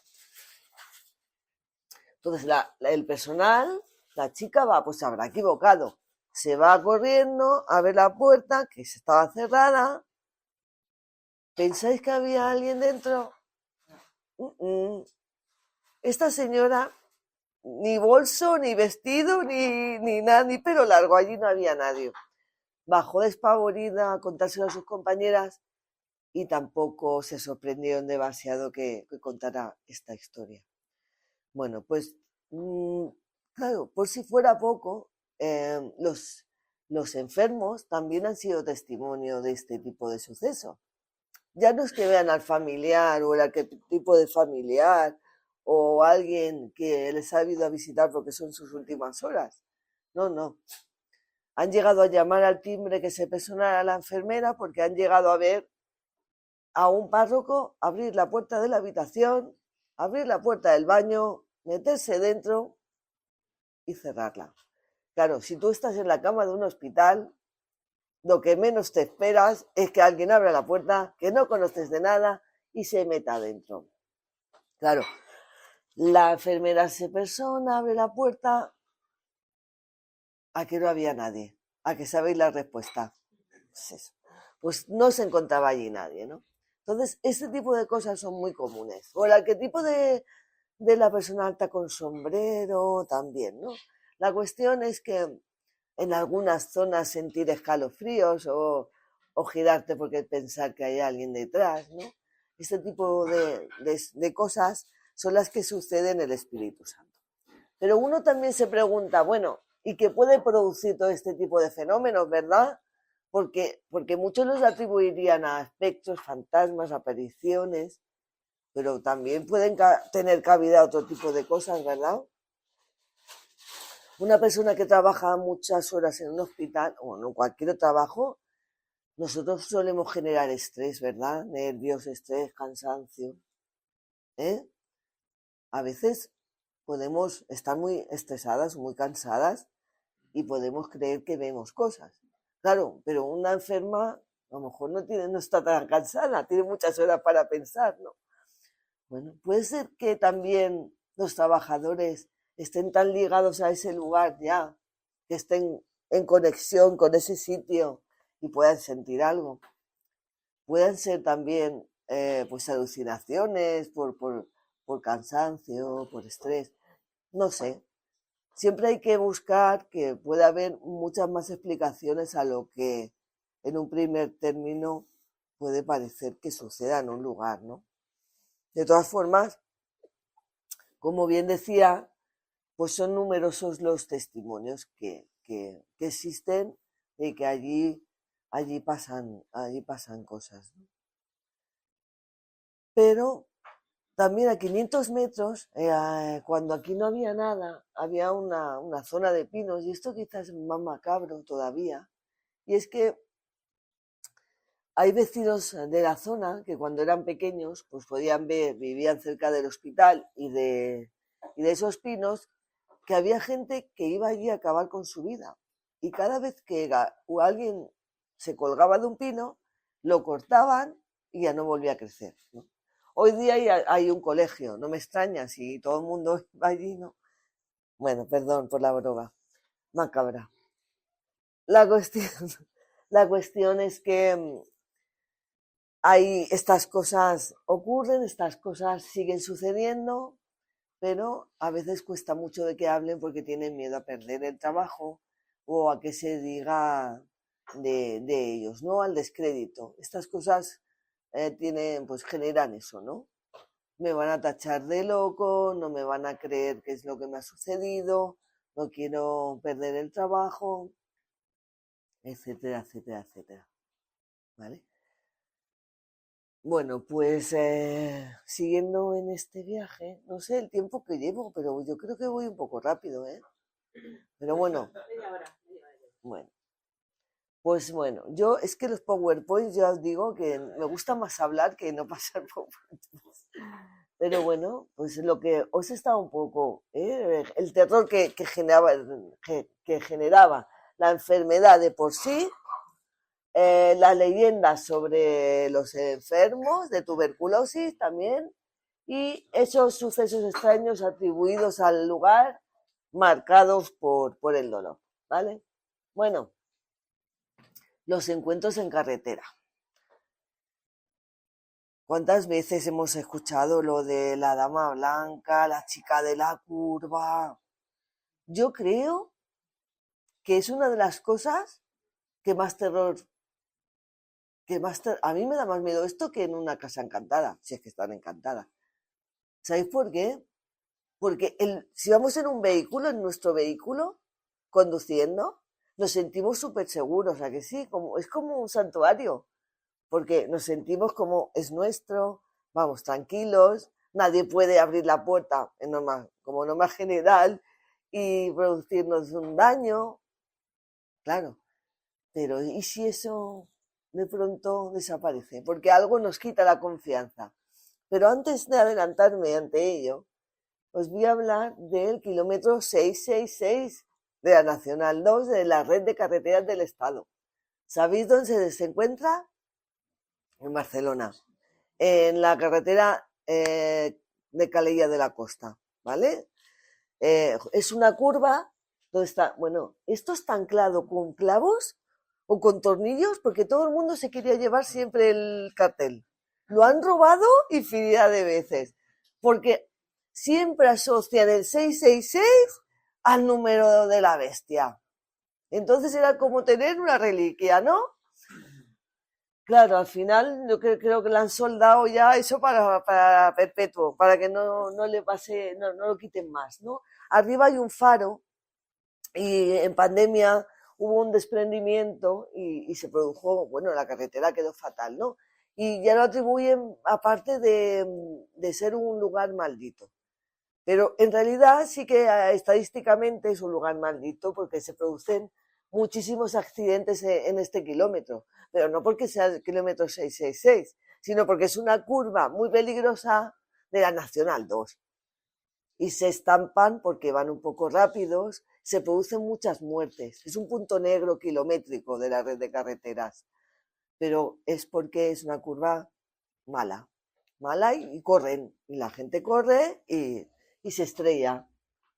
[SPEAKER 1] Entonces el personal, la chica va, pues se habrá equivocado. se va corriendo, abre la puerta, que estaba cerrada. ¿Pensáis que había alguien dentro? Esta señora, ni bolso, ni vestido, ni nada, ni pelo largo, allí no había nadie. Bajó despavorida a contárselo a sus compañeras y tampoco se sorprendieron demasiado que contara esta historia. Bueno, pues claro, por si fuera poco, los enfermos también han sido testimonio de este tipo de suceso. Ya no es que vean al familiar o el arquetipo de familiar o alguien que les ha ido a visitar porque son sus últimas horas. No, no. Han llegado a llamar al timbre que se personara a la enfermera porque han llegado a ver a un párroco abrir la puerta de la habitación, abrir la puerta del baño, meterse dentro y cerrarla. Claro, si tú estás en la cama de un hospital, lo que menos te esperas es que alguien abra la puerta, que no conoces de nada y se meta dentro. Claro, la enfermera se persona, abre la puerta, a que no había nadie, a que sabéis la respuesta. Pues eso. Pues no se encontraba allí nadie, ¿no? Entonces, este tipo de cosas son muy comunes. O el arquetipo de la persona alta con sombrero también, ¿no? La cuestión es que en algunas zonas sentir escalofríos o girarte porque pensar que hay alguien detrás, ¿no? Este tipo de cosas son las que suceden en el Espíritu Santo. Pero uno también se pregunta, bueno, ¿y qué puede producir todo este tipo de fenómenos, verdad? Porque muchos los atribuirían a aspectos, fantasmas, apariciones, pero también pueden tener cabida otro tipo de cosas, ¿verdad? Una persona que trabaja muchas horas en un hospital o en cualquier trabajo, nosotros solemos generar estrés, ¿verdad? Nervios, estrés, cansancio. A veces podemos estar muy estresadas, muy cansadas y podemos creer que vemos cosas. Claro, pero una enferma a lo mejor no está tan cansada, tiene muchas horas para pensar, ¿no? Bueno, puede ser que también los trabajadores estén tan ligados a ese lugar ya, que estén en conexión con ese sitio y puedan sentir algo. Pueden ser también pues alucinaciones por cansancio, por estrés, no sé. Siempre hay que buscar que pueda haber muchas más explicaciones a lo que en un primer término puede parecer que suceda en un lugar, ¿no? De todas formas, como bien decía, pues son numerosos los testimonios que existen y que allí pasan cosas, ¿no? Pero también a 500 metros, cuando aquí no había nada, había una zona de pinos, y esto quizás es más macabro todavía, y es que hay vecinos de la zona que cuando eran pequeños, pues podían ver, vivían cerca del hospital y de esos pinos, que había gente que iba allí a acabar con su vida. Y cada vez que alguien se colgaba de un pino, lo cortaban y ya no volvía a crecer, ¿no? Hoy día hay un colegio, no me extraña si todo el mundo va allí, ¿no? Bueno, perdón por la broma, macabra. La cuestión, la cuestión es que estas cosas ocurren, estas cosas siguen sucediendo, pero a veces cuesta mucho de que hablen porque tienen miedo a perder el trabajo o a que se diga de ellos, ¿no? Al descrédito. Estas cosas pues generan eso, ¿no? Me van a tachar de loco, no me van a creer qué es lo que me ha sucedido, no quiero perder el trabajo, etcétera, etcétera, etcétera. ¿Vale? Bueno, pues siguiendo en este viaje, no sé el tiempo que llevo, pero yo creo que voy un poco rápido, ¿eh? Pero bueno, bueno, pues bueno, yo es que los PowerPoints ya os digo que me gusta más hablar que no pasar PowerPoints. Pero bueno, pues lo que os estaba un poco, el terror que generaba la enfermedad de por sí, las leyendas sobre los enfermos de tuberculosis también, y esos sucesos extraños atribuidos al lugar marcados por el dolor, ¿vale? Bueno, los encuentros en carretera. ¿Cuántas veces hemos escuchado lo de la dama blanca, la chica de la curva? Yo creo que es una de las cosas que más terror, a mí me da más miedo esto que en una casa encantada, si es que están encantadas. ¿Sabéis por qué? Porque si vamos en un vehículo, en nuestro vehículo, conduciendo, nos sentimos súper seguros, ¿a que sí? Es como un santuario, porque nos sentimos como es nuestro, vamos tranquilos, nadie puede abrir la puerta como norma general y producirnos un daño, claro, pero ¿y si eso de pronto desaparece? Porque algo nos quita la confianza. Pero antes de adelantarme ante ello, os voy a hablar del kilómetro 666 de la Nacional 2 de la red de carreteras del Estado. ¿Sabéis dónde se encuentra? En Barcelona, en la carretera de Calella de la Costa, ¿vale? Es una curva donde está, bueno, esto está anclado con clavos o con tornillos porque todo el mundo se quería llevar siempre el cartel. Lo han robado infinidad de veces porque siempre asocian el 666 al número de la bestia. Entonces era como tener una reliquia, ¿no? Claro, al final yo creo que le han soldado ya eso para perpetuo, para que no le pase, no lo quiten más, ¿no? Arriba hay un faro y en pandemia hubo un desprendimiento y se produjo, bueno, la carretera quedó fatal, ¿no? Y ya lo atribuyen aparte de ser un lugar maldito. Pero en realidad sí que estadísticamente es un lugar maldito porque se producen muchísimos accidentes en este kilómetro, pero no porque sea el kilómetro 666, sino porque es una curva muy peligrosa de la Nacional 2. Y se estampan porque van un poco rápidos, se producen muchas muertes. Es un punto negro kilométrico de la red de carreteras, pero es porque es una curva mala y corren, y la gente corre y se estrella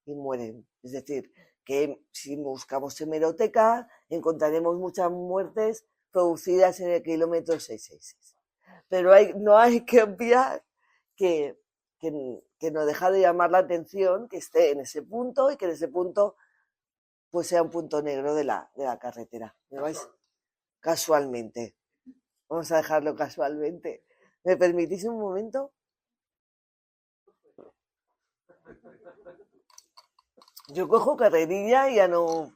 [SPEAKER 1] y mueren. Es decir, que si buscamos hemeroteca encontraremos muchas muertes producidas en el kilómetro 666. Pero no hay que obviar que no deja de llamar la atención que esté en ese punto y que en ese punto pues sea un punto negro de la carretera. ¿Me vais? Casualmente. Vamos a dejarlo casualmente. ¿Me permitís un momento? Yo cojo carrerilla y ya no...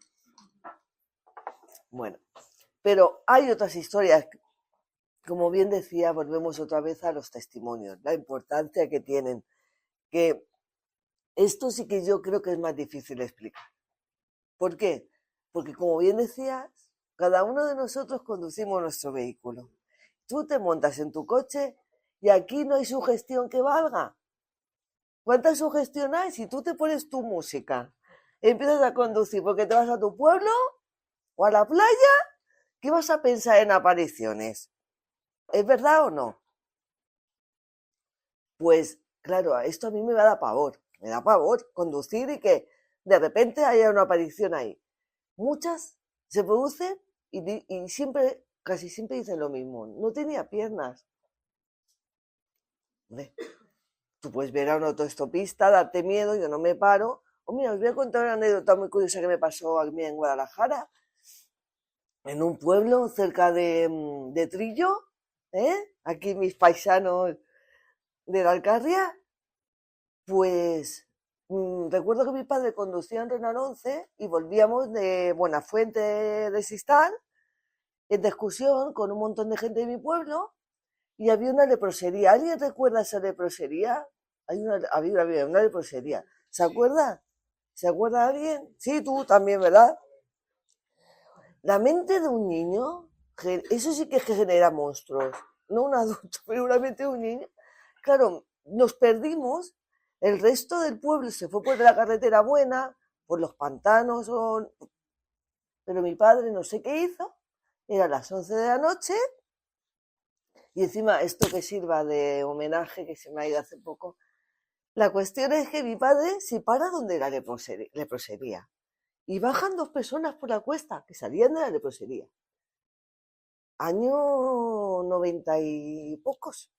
[SPEAKER 1] Bueno, pero hay otras historias. Como bien decía, volvemos otra vez a los testimonios, la importancia que tienen, que esto sí que yo creo que es más difícil de explicar. ¿Por qué? Porque como bien decías, cada uno de nosotros conducimos nuestro vehículo. Tú te montas en tu coche y aquí no hay sugestión que valga. ¿Cuánta sugestión hay? Si tú te pones tu música, empiezas a conducir porque te vas a tu pueblo o a la playa, ¿qué vas a pensar en apariciones? ¿Es verdad o no? Pues claro, esto a mí me da pavor conducir y que de repente haya una aparición ahí. Muchas se producen y siempre, casi siempre dicen lo mismo, no tenía piernas. Tú puedes ver a un autoestopista, darte miedo, yo no me paro. Mira, os voy a contar una anécdota muy curiosa que me pasó a mí en Guadalajara, en un pueblo cerca de Trillo, aquí mis paisanos de la Alcarria, pues recuerdo que mi padre conducía en Renault 11 y volvíamos de Buenafuente de Sistán de excursión con un montón de gente de mi pueblo y había una leprosería. ¿Alguien recuerda esa leprosería? Había una leprosería. ¿Se acuerda? ¿Se acuerda alguien? Sí, tú también, ¿verdad? La mente de un niño, eso sí que genera monstruos. No un adulto, pero la mente de un niño. Claro, nos perdimos. El resto del pueblo se fue por la carretera buena, por los pantanos, pero mi padre no sé qué hizo. Era las 11 de la noche y encima esto que sirva de homenaje que se me ha ido hace poco. La cuestión es que mi padre se para donde la leprosería y bajan 2 personas por la cuesta que salían de la leprosería. Año 90 y pocos.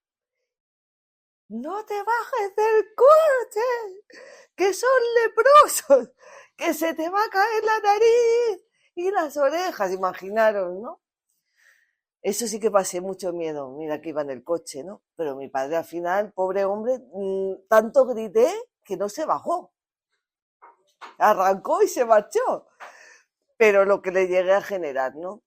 [SPEAKER 1] No te bajes del coche, que son leprosos, que se te va a caer la nariz y las orejas, imaginaron, ¿no? Eso sí que pasé mucho miedo, mira que iba en el coche, ¿no? Pero mi padre al final, pobre hombre, tanto grité que no se bajó. Arrancó y se marchó. Pero lo que le llegué a generar, ¿no?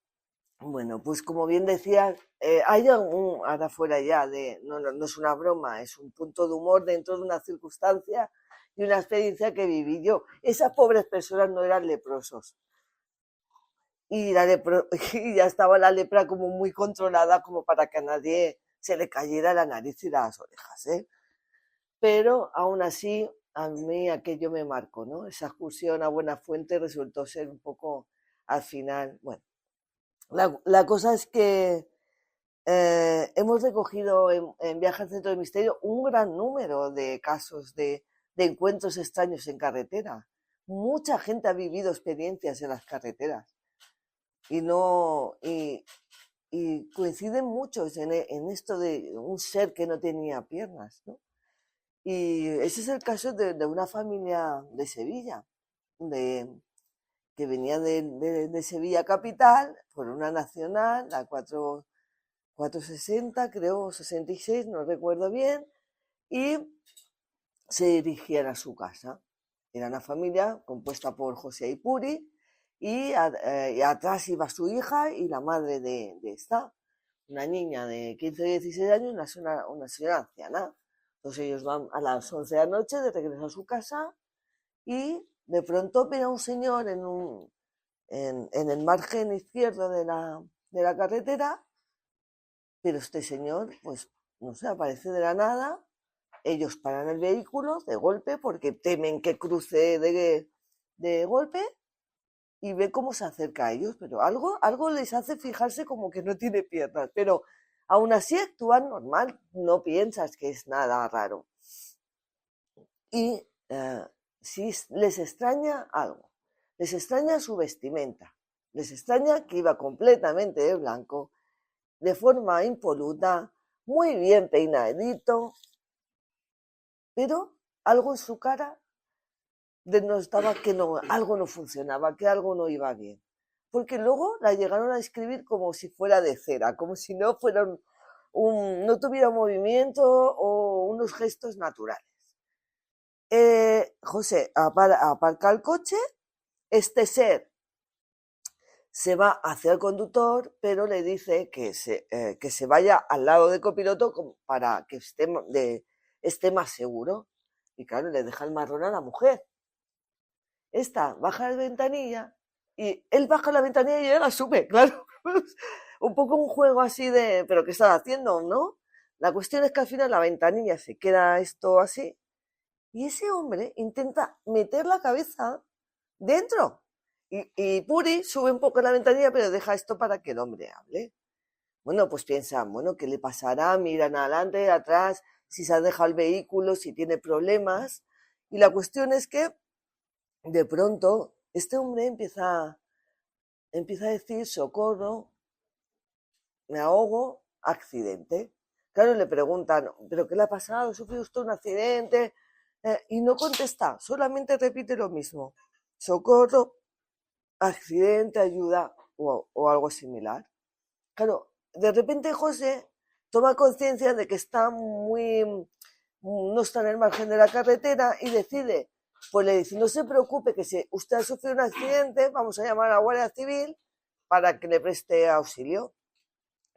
[SPEAKER 1] Bueno, pues como bien decías, hay ahora fuera ya no es una broma, es un punto de humor dentro de una circunstancia y una experiencia que viví yo. Esas pobres personas no eran leprosos. Y, y ya estaba la lepra como muy controlada como para que a nadie se le cayera la nariz y las orejas, ¿eh? Pero aún así, a mí aquello me marcó, ¿no? Esa excursión a Buenafuente resultó ser un poco, al final, bueno. La cosa es que hemos recogido en Viaje al Centro del Misterio un gran número de casos de encuentros extraños en carretera. Mucha gente ha vivido experiencias en las carreteras y no y coinciden muchos en esto de un ser que no tenía piernas, ¿no? Y ese es el caso de una familia de Sevilla, de, que venía de Sevilla capital por una nacional, la 460, creo, 66, no recuerdo bien, y se dirigían a su casa. Era una familia compuesta por José y Puri, y atrás iba su hija y la madre de esta, una niña de 15 o 16 años, una señora anciana. Entonces ellos van a las 11 de la noche de regreso a su casa y de pronto ve a un señor en el margen izquierdo de la carretera, pero este señor, pues, no sé, aparece de la nada. Ellos paran el vehículo de golpe porque temen que cruce de golpe y ve cómo se acerca a ellos, pero algo les hace fijarse como que no tiene piernas, pero aún así actúan normal, no piensas que es nada raro. Y si les extraña algo, les extraña su vestimenta, les extraña que iba completamente de blanco, de forma impoluta, muy bien peinadito, pero algo en su cara denotaba que no, algo no funcionaba, que algo no iba bien. Porque luego la llegaron a describir como si fuera de cera, como si no fuera no tuviera movimiento o unos gestos naturales. José aparca el coche, este ser se va hacia el conductor, pero le dice que se vaya al lado del copiloto para que esté más seguro. Y claro, le deja el marrón a la mujer. Esta baja la ventanilla y él baja la ventanilla y ella la sube, claro. Un poco un juego así de, pero ¿qué estaba haciendo, no? La cuestión es que al final la ventanilla se queda esto así y ese hombre intenta meter la cabeza dentro. Y Puri sube un poco la ventanilla, pero deja esto para que el hombre hable. Bueno, pues piensan, bueno, ¿qué le pasará? Miran adelante, atrás, si se ha dejado el vehículo, si tiene problemas. Y la cuestión es que de pronto este hombre empieza a decir, socorro, me ahogo, accidente. Claro, le preguntan, ¿pero qué le ha pasado? ¿Sufrió usted un accidente? Y no contesta, solamente repite lo mismo. Socorro, accidente, ayuda o algo similar. Claro, de repente José toma conciencia de que está no está en el margen de la carretera y decide, pues le dice, no se preocupe, que si usted ha sufrido un accidente, vamos a llamar a la Guardia Civil para que le preste auxilio.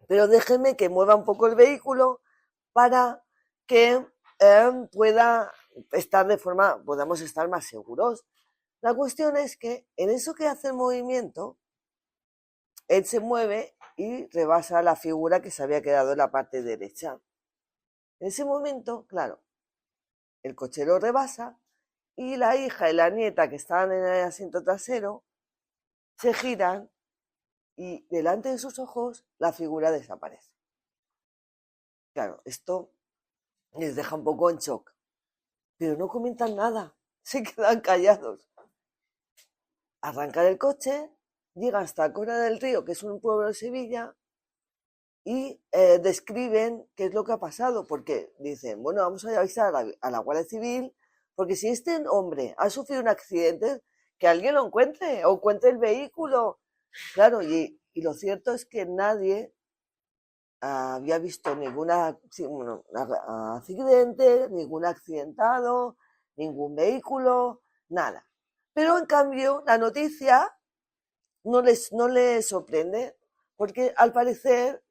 [SPEAKER 1] Pero déjeme que mueva un poco el vehículo para que pueda podamos estar más seguros. La cuestión es que en eso que hace el movimiento, él se mueve y rebasa la figura que se había quedado en la parte derecha. En ese momento, claro, el cochero rebasa y la hija y la nieta que estaban en el asiento trasero se giran y delante de sus ojos la figura desaparece. Claro, esto les deja un poco en shock, pero no comentan nada, se quedan callados. arrancan el coche, llegan hasta Cora del Río, que es un pueblo de Sevilla, y describen qué es lo que ha pasado, porque dicen, bueno, vamos a avisar a la Guardia Civil, porque si este hombre ha sufrido un accidente, que alguien lo encuentre, o encuentre el vehículo. Claro, y lo cierto es que nadie había visto ningún accidente, ningún accidentado, ningún vehículo, nada. Pero en cambio, la noticia no les sorprende, porque al parecer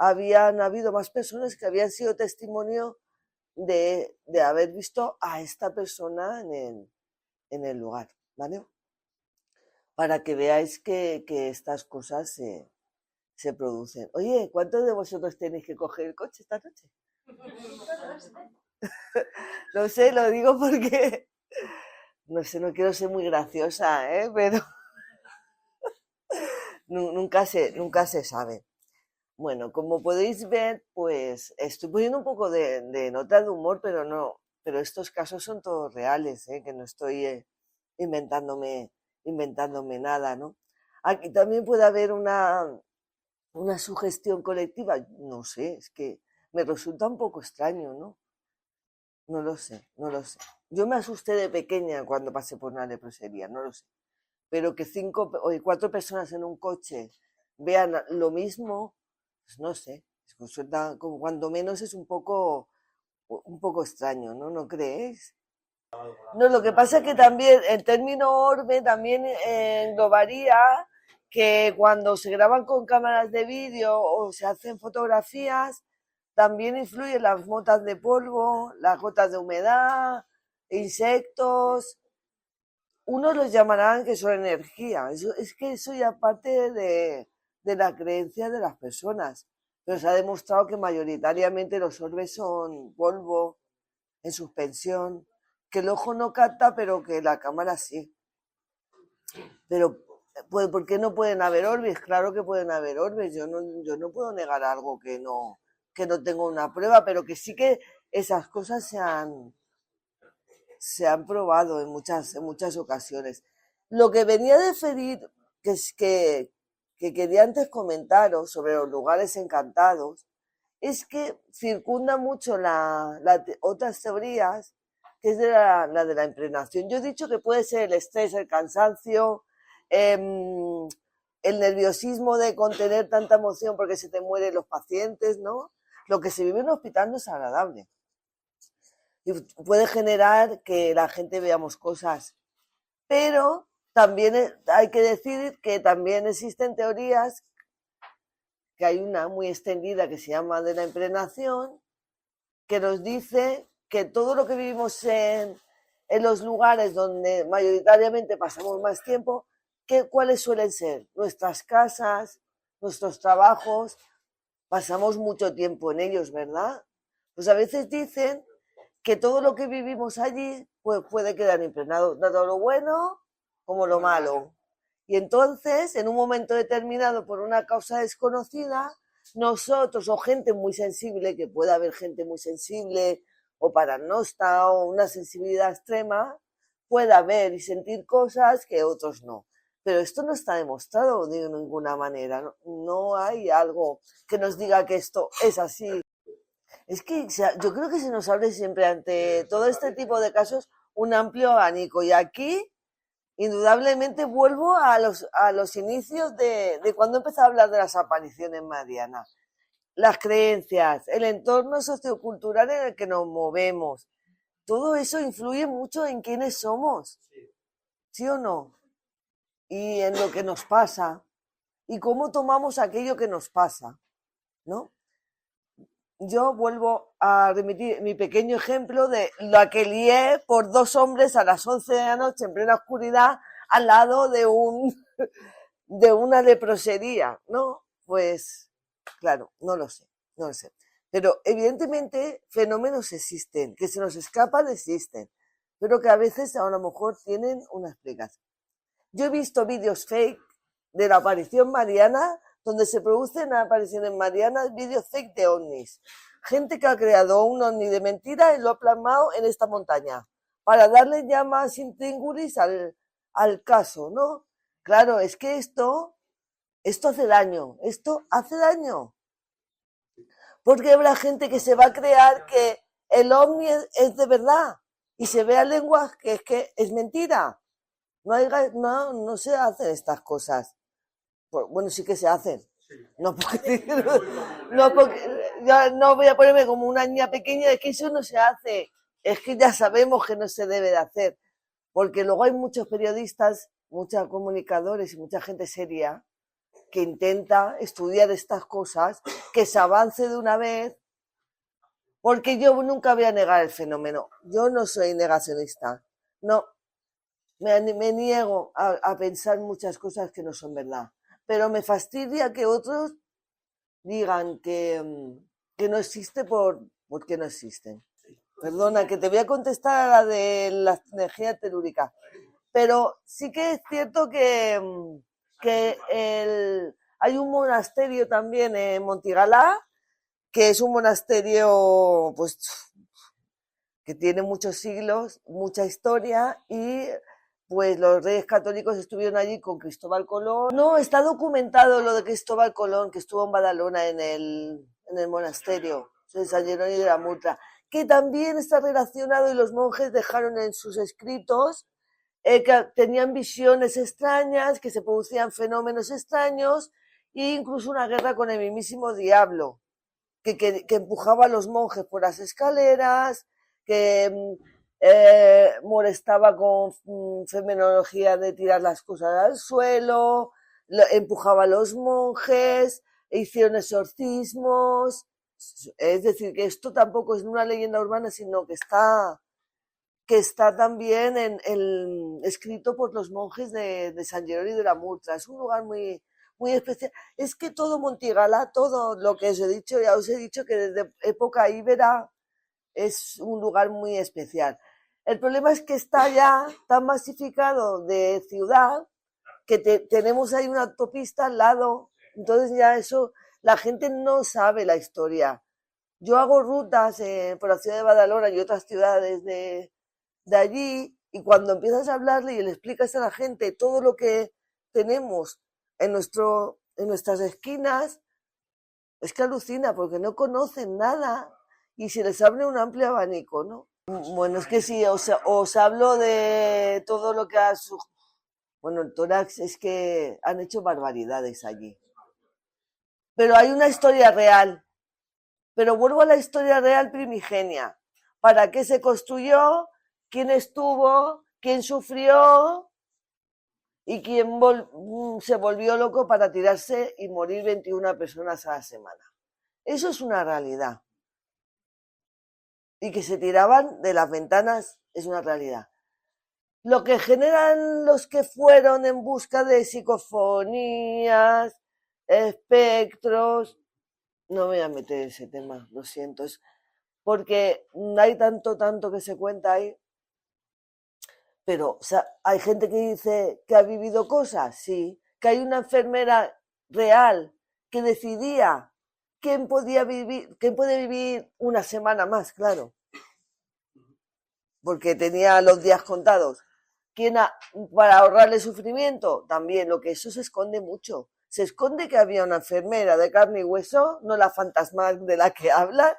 [SPEAKER 1] habían habido más personas que habían sido testimonio de haber visto a esta persona en el lugar, ¿vale? Para que veáis que estas cosas se producen. Oye, ¿cuántos de vosotros tenéis que coger el coche esta noche? No sé, lo digo porque, no sé, no quiero ser muy graciosa, ¿eh? Pero nunca se sabe. Bueno, como podéis ver, pues estoy poniendo un poco de nota de humor, pero no, pero estos casos son todos reales, ¿eh? Que no estoy inventándome, inventándome nada, ¿no? Aquí también puede haber una sugestión colectiva, no sé, es que me resulta un poco extraño, ¿no? No lo sé, no lo sé. Yo me asusté de pequeña cuando pasé por una leprosería, no lo sé. Pero que 4 personas en un coche vean lo mismo, pues no sé. Suelta, como cuando menos es un poco extraño, ¿no? ¿No creéis? No, lo que pasa es que también el término orbe también englobaría que cuando se graban con cámaras de vídeo o se hacen fotografías, también influyen las motas de polvo, las gotas de humedad, insectos. Unos los llamarán que son energía. Es que eso ya parte de la creencia de las personas. Pero se ha demostrado que mayoritariamente los orbes son polvo en suspensión, que el ojo no capta, pero que la cámara sí. Pero, pues, ¿por qué no pueden haber orbes? Claro que pueden haber orbes. Yo no puedo negar algo que no tengo una prueba, pero que sí que esas cosas se han probado en muchas ocasiones. Lo que venía a deferir, que quería antes comentaros sobre los lugares encantados, es que circunda mucho otras teorías, que es la de la impregnación. Yo he dicho que puede ser el estrés, el cansancio, el nerviosismo de contener tanta emoción porque se te mueren los pacientes, ¿no? Lo que se vive en un hospital no es agradable y puede generar que la gente veamos cosas. Pero también hay que decir que también existen teorías, que hay una muy extendida que se llama de la impregnación, que nos dice que todo lo que vivimos en los lugares donde mayoritariamente pasamos más tiempo, ¿cuáles suelen ser? Nuestras casas, nuestros trabajos, pasamos mucho tiempo en ellos, ¿verdad? Pues a veces dicen que todo lo que vivimos allí pues, puede quedar impregnado, tanto lo bueno como lo malo. Y entonces, en un momento determinado, por una causa desconocida, nosotros o gente muy sensible, que puede haber gente muy sensible o paranosta o una sensibilidad extrema, pueda ver y sentir cosas que otros no. Pero esto no está demostrado de ninguna manera. No hay algo que nos diga que esto es así. Es que yo creo que se nos abre siempre ante todo este tipo de casos un amplio abanico. Y aquí, indudablemente, vuelvo a los inicios de cuando empecé a hablar de las apariciones marianas. Las creencias, el entorno sociocultural en el que nos movemos. Todo eso influye mucho en quiénes somos. ¿Sí o no? Y en lo que nos pasa. Y cómo tomamos aquello que nos pasa. ¿No? Yo vuelvo a remitir mi pequeño ejemplo de la que lié por 2 hombres a las 11 de la noche en plena oscuridad al lado de una leprosería, ¿no? Pues, claro, no lo sé, no lo sé. Pero evidentemente fenómenos existen, que se nos escapan existen, pero que a veces a lo mejor tienen una explicación. Yo he visto vídeos fake de la aparición mariana, donde se producen apariciones marianas, vídeos fake de ovnis. Gente que ha creado un ovni de mentira y lo ha plasmado en esta montaña, para darle ya más intríngulis al caso, ¿no? Claro, es que esto hace daño, porque habrá gente que se va a creer que el ovni es de verdad y se vea lenguas que es mentira. No se hacen estas cosas. Bueno, sí que se hacen. No porque, no porque ya no voy a ponerme como una niña pequeña, es que eso no se hace. Es que ya sabemos que no se debe de hacer. Porque luego hay muchos periodistas, muchos comunicadores y mucha gente seria que intenta estudiar estas cosas, que se avance de una vez, porque yo nunca voy a negar el fenómeno. Yo no soy negacionista. No, me niego a pensar muchas cosas que no son verdad. Pero me fastidia que otros digan que no existe porque no existen. Perdona, que te voy a contestar a la de la energía telúrica. Pero sí que es cierto que hay un monasterio también en Montigalá, que es un monasterio pues que tiene muchos siglos, mucha historia, y pues los reyes católicos estuvieron allí con Cristóbal Colón. No, está documentado lo de Cristóbal Colón, que estuvo en Badalona en el monasterio de San Jerónimo de la Murtra, que también está relacionado y los monjes dejaron en sus escritos que tenían visiones extrañas, que se producían fenómenos extraños e incluso una guerra con el mismísimo diablo, que empujaba a los monjes por las escaleras, que molestaba con fenomenología de tirar las cosas al suelo, empujaba a los monjes, hicieron exorcismos. Es decir, que esto tampoco es una leyenda urbana, sino que está también escrito por los monjes de San Jerónimo de la Murtra. Es un lugar muy, muy especial. Es que todo Montigalá, todo lo que os he dicho, ya os he dicho que desde época íbera es un lugar muy especial. El problema es que está ya tan masificado de ciudad que tenemos ahí una autopista al lado, entonces ya eso, la gente no sabe la historia. Yo hago rutas por la ciudad de Badalona y otras ciudades de allí, y cuando empiezas a hablarle y le explicas a la gente todo lo que tenemos en nuestras esquinas, es que alucina, porque no conocen nada y se les abre un amplio abanico, ¿no? Bueno, es que sí, os hablo de todo lo que bueno, el tórax es que han hecho barbaridades allí. Pero hay una historia real. Pero vuelvo a la historia real primigenia. ¿Para qué se construyó? ¿Quién estuvo? ¿Quién sufrió? ¿Y quién se volvió loco para tirarse y morir 21 personas a la semana? Eso es una realidad. Y que se tiraban de las ventanas es una realidad. Lo que generan los que fueron en busca de psicofonías, espectros, no me voy a meter en ese tema, lo siento, es porque hay tanto que se cuenta ahí. Pero, o sea, hay gente que dice que ha vivido cosas, sí, que hay una enfermera real que decidía quién puede vivir una semana más, claro, porque tenía los días contados. Para ahorrarle sufrimiento, también, lo que eso se esconde mucho. Se esconde que había una enfermera de carne y hueso, no la fantasma de la que habla,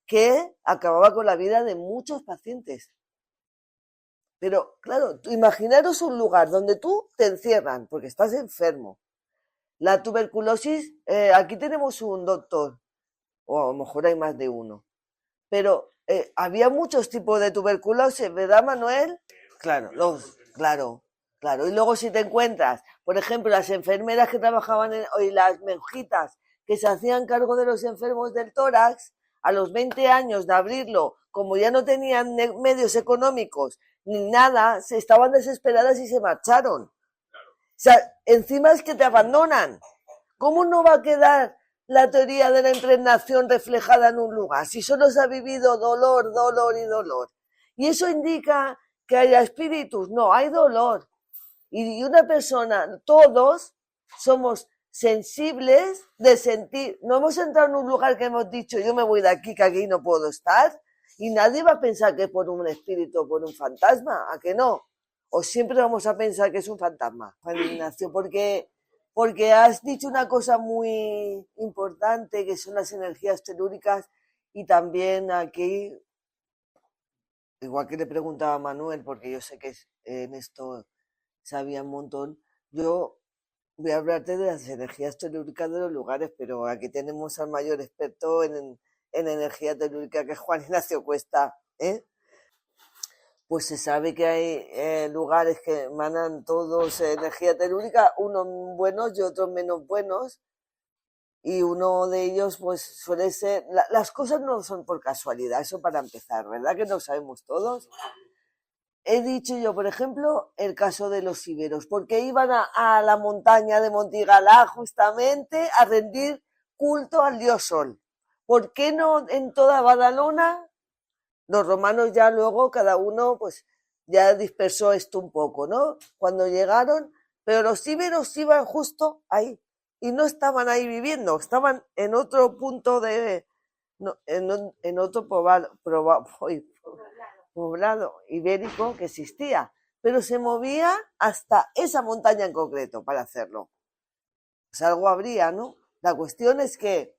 [SPEAKER 1] que acababa con la vida de muchos pacientes. Pero, claro, imaginaros un lugar donde tú te encierran porque estás enfermo. La tuberculosis, aquí tenemos un doctor, o a lo mejor hay más de uno, pero había muchos tipos de tuberculosis, ¿verdad, Manuel? Claro, claro. Y luego si te encuentras, por ejemplo, las enfermeras que trabajaban y las monjitas que se hacían cargo de los enfermos del tórax, a los 20 años de abrirlo, como ya no tenían medios económicos ni nada, se estaban desesperadas y se marcharon. O sea, encima es que te abandonan. ¿Cómo no va a quedar la teoría de la impregnación reflejada en un lugar si solo se ha vivido dolor, dolor y dolor? Y eso indica que haya espíritus. No, hay dolor. Y una persona, todos somos sensibles de sentir. No hemos entrado en un lugar que hemos dicho, yo me voy de aquí, que aquí no puedo estar. Y nadie va a pensar que por un espíritu o por un fantasma, ¿a que no? o siempre vamos a pensar que es un fantasma, Juan Ignacio, porque has dicho una cosa muy importante, que son las energías telúricas, y también aquí, igual que le preguntaba a Manuel, porque yo sé que en esto sabía un montón, yo voy a hablarte de las energías telúricas de los lugares, pero aquí tenemos al mayor experto en energía telúrica, que es Juan Ignacio Cuesta, ¿eh? Pues se sabe que hay lugares que emanan todos energía telúrica, unos buenos y otros menos buenos, y uno de ellos pues suele ser, las cosas no son por casualidad, eso para empezar, ¿verdad? Que lo sabemos todos. He dicho yo, por ejemplo, el caso de los íberos, porque iban a la montaña de Montigalá justamente a rendir culto al dios Sol. ¿Por qué no en toda Badalona? Los romanos ya luego, cada uno, pues ya dispersó esto un poco, ¿no? Cuando llegaron, pero los íberos iban justo ahí y no estaban ahí viviendo, estaban en otro punto no, en otro poblado ibérico que existía, pero se movía hasta esa montaña en concreto para hacerlo. Pues algo habría, ¿no? La cuestión es que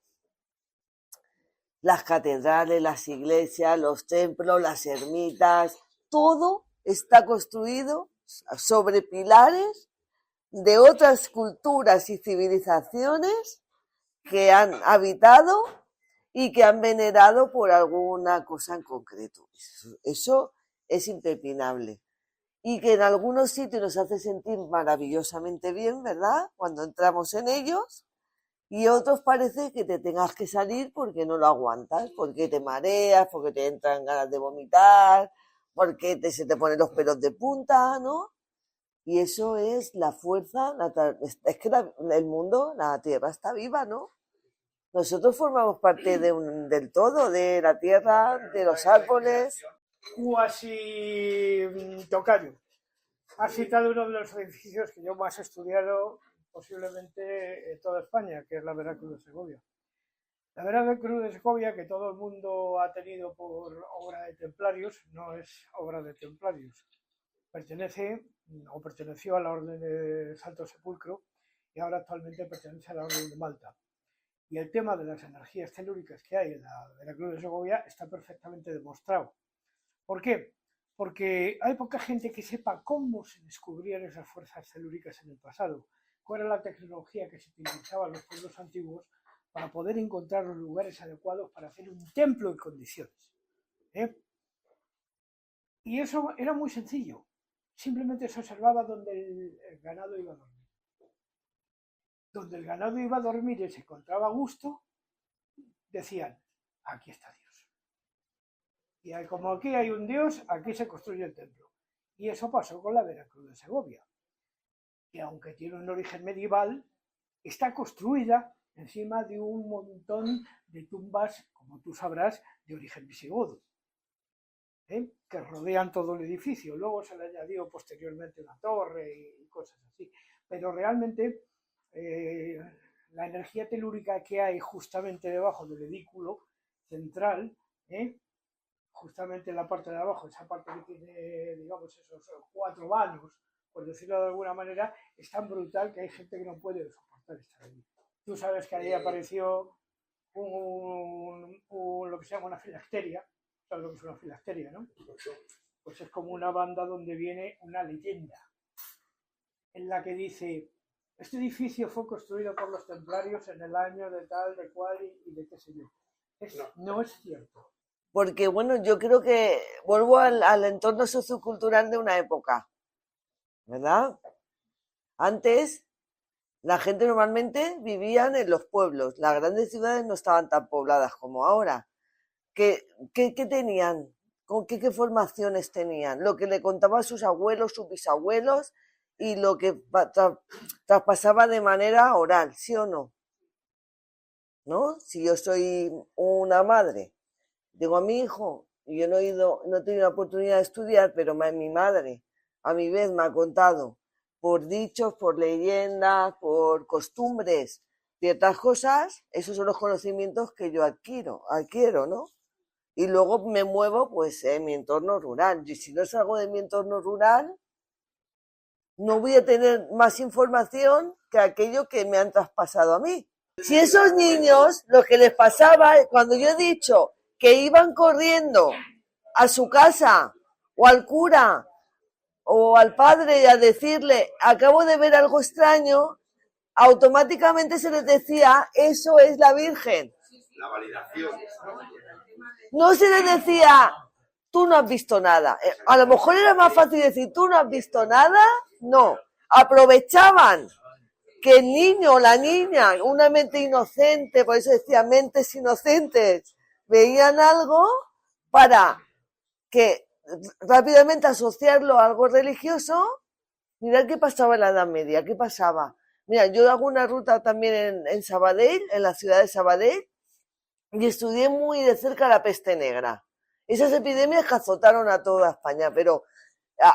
[SPEAKER 1] las catedrales, las iglesias, los templos, las ermitas, todo está construido sobre pilares de otras culturas y civilizaciones que han habitado y que han venerado por alguna cosa en concreto. Eso es impepinable. Y que en algunos sitios nos hace sentir maravillosamente bien, ¿verdad? Cuando entramos en ellos. Y otros parece que te tengas que salir porque no lo aguantas, porque te mareas, porque te entran ganas de vomitar, porque se te ponen los pelos de punta, ¿no? Y eso es la fuerza, es que el mundo, la Tierra está viva, ¿no? Nosotros formamos parte del todo, de la Tierra, de los árboles.
[SPEAKER 2] Cuasi tocayo. Has citado uno de los edificios que yo más he estudiado posiblemente en toda España, que es la Veracruz de Segovia. La Veracruz de Segovia, que todo el mundo ha tenido por obra de templarios, no es obra de templarios. Perteneció a la Orden de Santo Sepulcro y ahora actualmente pertenece a la Orden de Malta. Y el tema de las energías telúricas que hay en la Veracruz de Segovia está perfectamente demostrado. ¿Por qué? Porque hay poca gente que sepa cómo se descubrían esas fuerzas telúricas en el pasado, cuál era la tecnología que se utilizaba en los pueblos antiguos para poder encontrar los lugares adecuados para hacer un templo en condiciones. Y eso era muy sencillo. Simplemente se observaba donde el ganado iba a dormir. Donde el ganado iba a dormir y se encontraba a gusto, decían, aquí está Dios. Y como aquí hay un Dios, aquí se construye el templo. Y eso pasó con la Veracruz de Segovia, que aunque tiene un origen medieval, está construida encima de un montón de tumbas, como tú sabrás, de origen visigodo, que rodean todo el edificio. Luego se le añadió posteriormente una torre y cosas así. Pero realmente la energía telúrica que hay justamente debajo del edículo central, justamente en la parte de abajo, esa parte que tiene, digamos, esos 4 vanos, por decirlo de alguna manera, es tan brutal que hay gente que no puede soportar estar allí. Tú sabes que ahí apareció lo que se llama una filacteria. ¿Sabes lo que es una filacteria, no? Pues es como una banda donde viene una leyenda en la que dice: este edificio fue construido por los templarios en el año de tal, de cual y de qué sé yo. No es cierto.
[SPEAKER 1] Porque, bueno, yo creo que vuelvo al entorno sociocultural de una época, ¿verdad? Antes, la gente normalmente vivía en los pueblos. Las grandes ciudades no estaban tan pobladas como ahora. ¿Qué tenían? ¿Qué formaciones tenían? Lo que le contaban sus abuelos, sus bisabuelos, y lo que traspasaba de manera oral, ¿sí o no? ¿No? Si yo soy una madre, digo a mi hijo, y yo no he tenido la oportunidad de estudiar, pero mi madre a mi vez me ha contado por dichos, por leyendas, por costumbres, ciertas cosas, esos son los conocimientos que yo adquiero, ¿no? Y luego me muevo pues en mi entorno rural. Y si no salgo de mi entorno rural, no voy a tener más información que aquello que me han traspasado a mí. Si esos niños, lo que les pasaba, cuando yo he dicho que iban corriendo a su casa o al cura o al padre a decirle, acabo de ver algo extraño, automáticamente se les decía, eso es la Virgen.
[SPEAKER 3] La validación.
[SPEAKER 1] No se les decía, tú no has visto nada. A lo mejor era más fácil decir, tú no has visto nada. No, aprovechaban que el niño o la niña, una mente inocente, por eso decía mentes inocentes, veían algo para que rápidamente asociarlo a algo religioso. Mirad qué pasaba en la Edad Media, qué pasaba. Mira, yo hago una ruta también en Sabadell, en la ciudad de Sabadell, y estudié muy de cerca la peste negra. Esas epidemias que azotaron a toda España, pero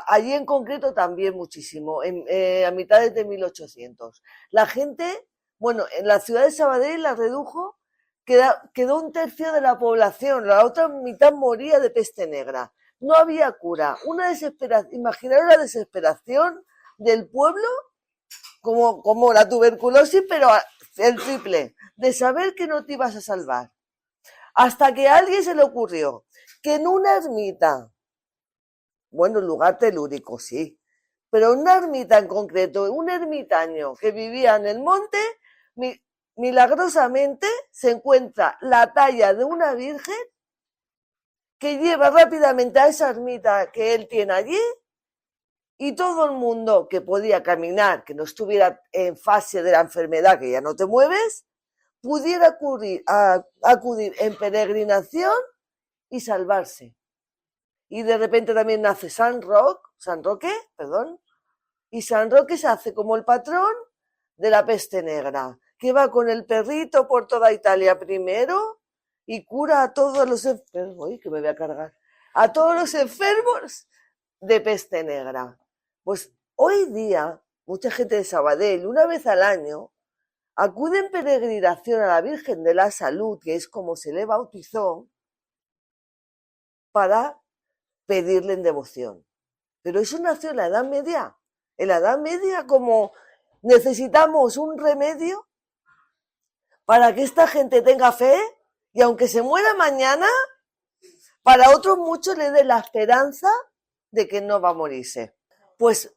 [SPEAKER 1] allí en concreto también muchísimo, a mitades de 1800. La gente, bueno, en la ciudad de Sabadell la redujo, quedó un tercio de la población, la otra mitad moría de peste negra. No había cura, una desesperación, imaginaros la desesperación del pueblo, como la tuberculosis, pero el triple, de saber que no te ibas a salvar. Hasta que a alguien se le ocurrió que en una ermita, bueno, lugar telúrico, sí, pero una ermita en concreto, un ermitaño que vivía en el monte, milagrosamente se encuentra la talla de una virgen que lleva rápidamente a esa ermita que él tiene allí, y todo el mundo que podía caminar, que no estuviera en fase de la enfermedad, que ya no te mueves, pudiera acudir en peregrinación y salvarse. Y de repente también nace San Roque, y San Roque se hace como el patrón de la peste negra, que va con el perrito por toda Italia primero y cura a todos los enfermos, que me voy a cargar, a todos los enfermos de peste negra. Pues hoy día, mucha gente de Sabadell, una vez al año, acude en peregrinación a la Virgen de la Salud, que es como se le bautizó, para pedirle en devoción. Pero eso nació en la Edad Media. En la Edad Media, como necesitamos un remedio para que esta gente tenga fe, y aunque se muera mañana, para otros muchos le dé la esperanza de que no va a morirse. Pues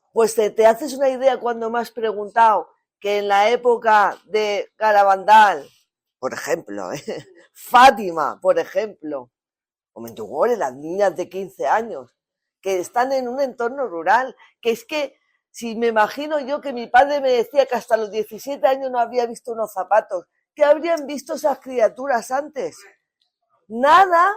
[SPEAKER 1] te haces una idea cuando me has preguntado que en la época de Garabandal, por ejemplo, Fátima, por ejemplo, o Mendugore, las niñas de 15 años, que están en un entorno rural, que es que si me imagino yo que mi padre me decía que hasta los 17 años no había visto unos zapatos, ¿qué habrían visto esas criaturas antes? Nada,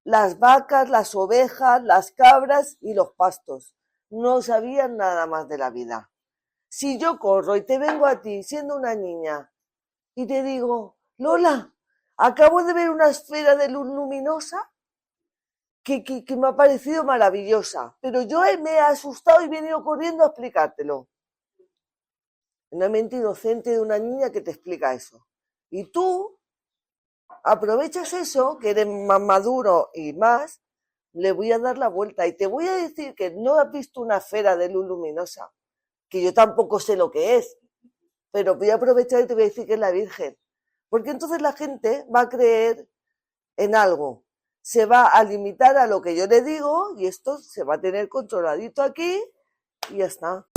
[SPEAKER 1] las vacas, las ovejas, las cabras y los pastos. No sabían nada más de la vida. Si yo corro y te vengo a ti siendo una niña y te digo, Lola, acabo de ver una esfera de luz luminosa que me ha parecido maravillosa, pero yo me he asustado y he venido corriendo a explicártelo. Una mente inocente de una niña que te explica eso. Y tú aprovechas eso, que eres más maduro y más, le voy a dar la vuelta y te voy a decir que no has visto una esfera de luz luminosa, que yo tampoco sé lo que es, pero voy a aprovechar y te voy a decir que es la Virgen. Porque entonces la gente va a creer en algo, se va a limitar a lo que yo le digo y esto se va a tener controladito aquí y ya está.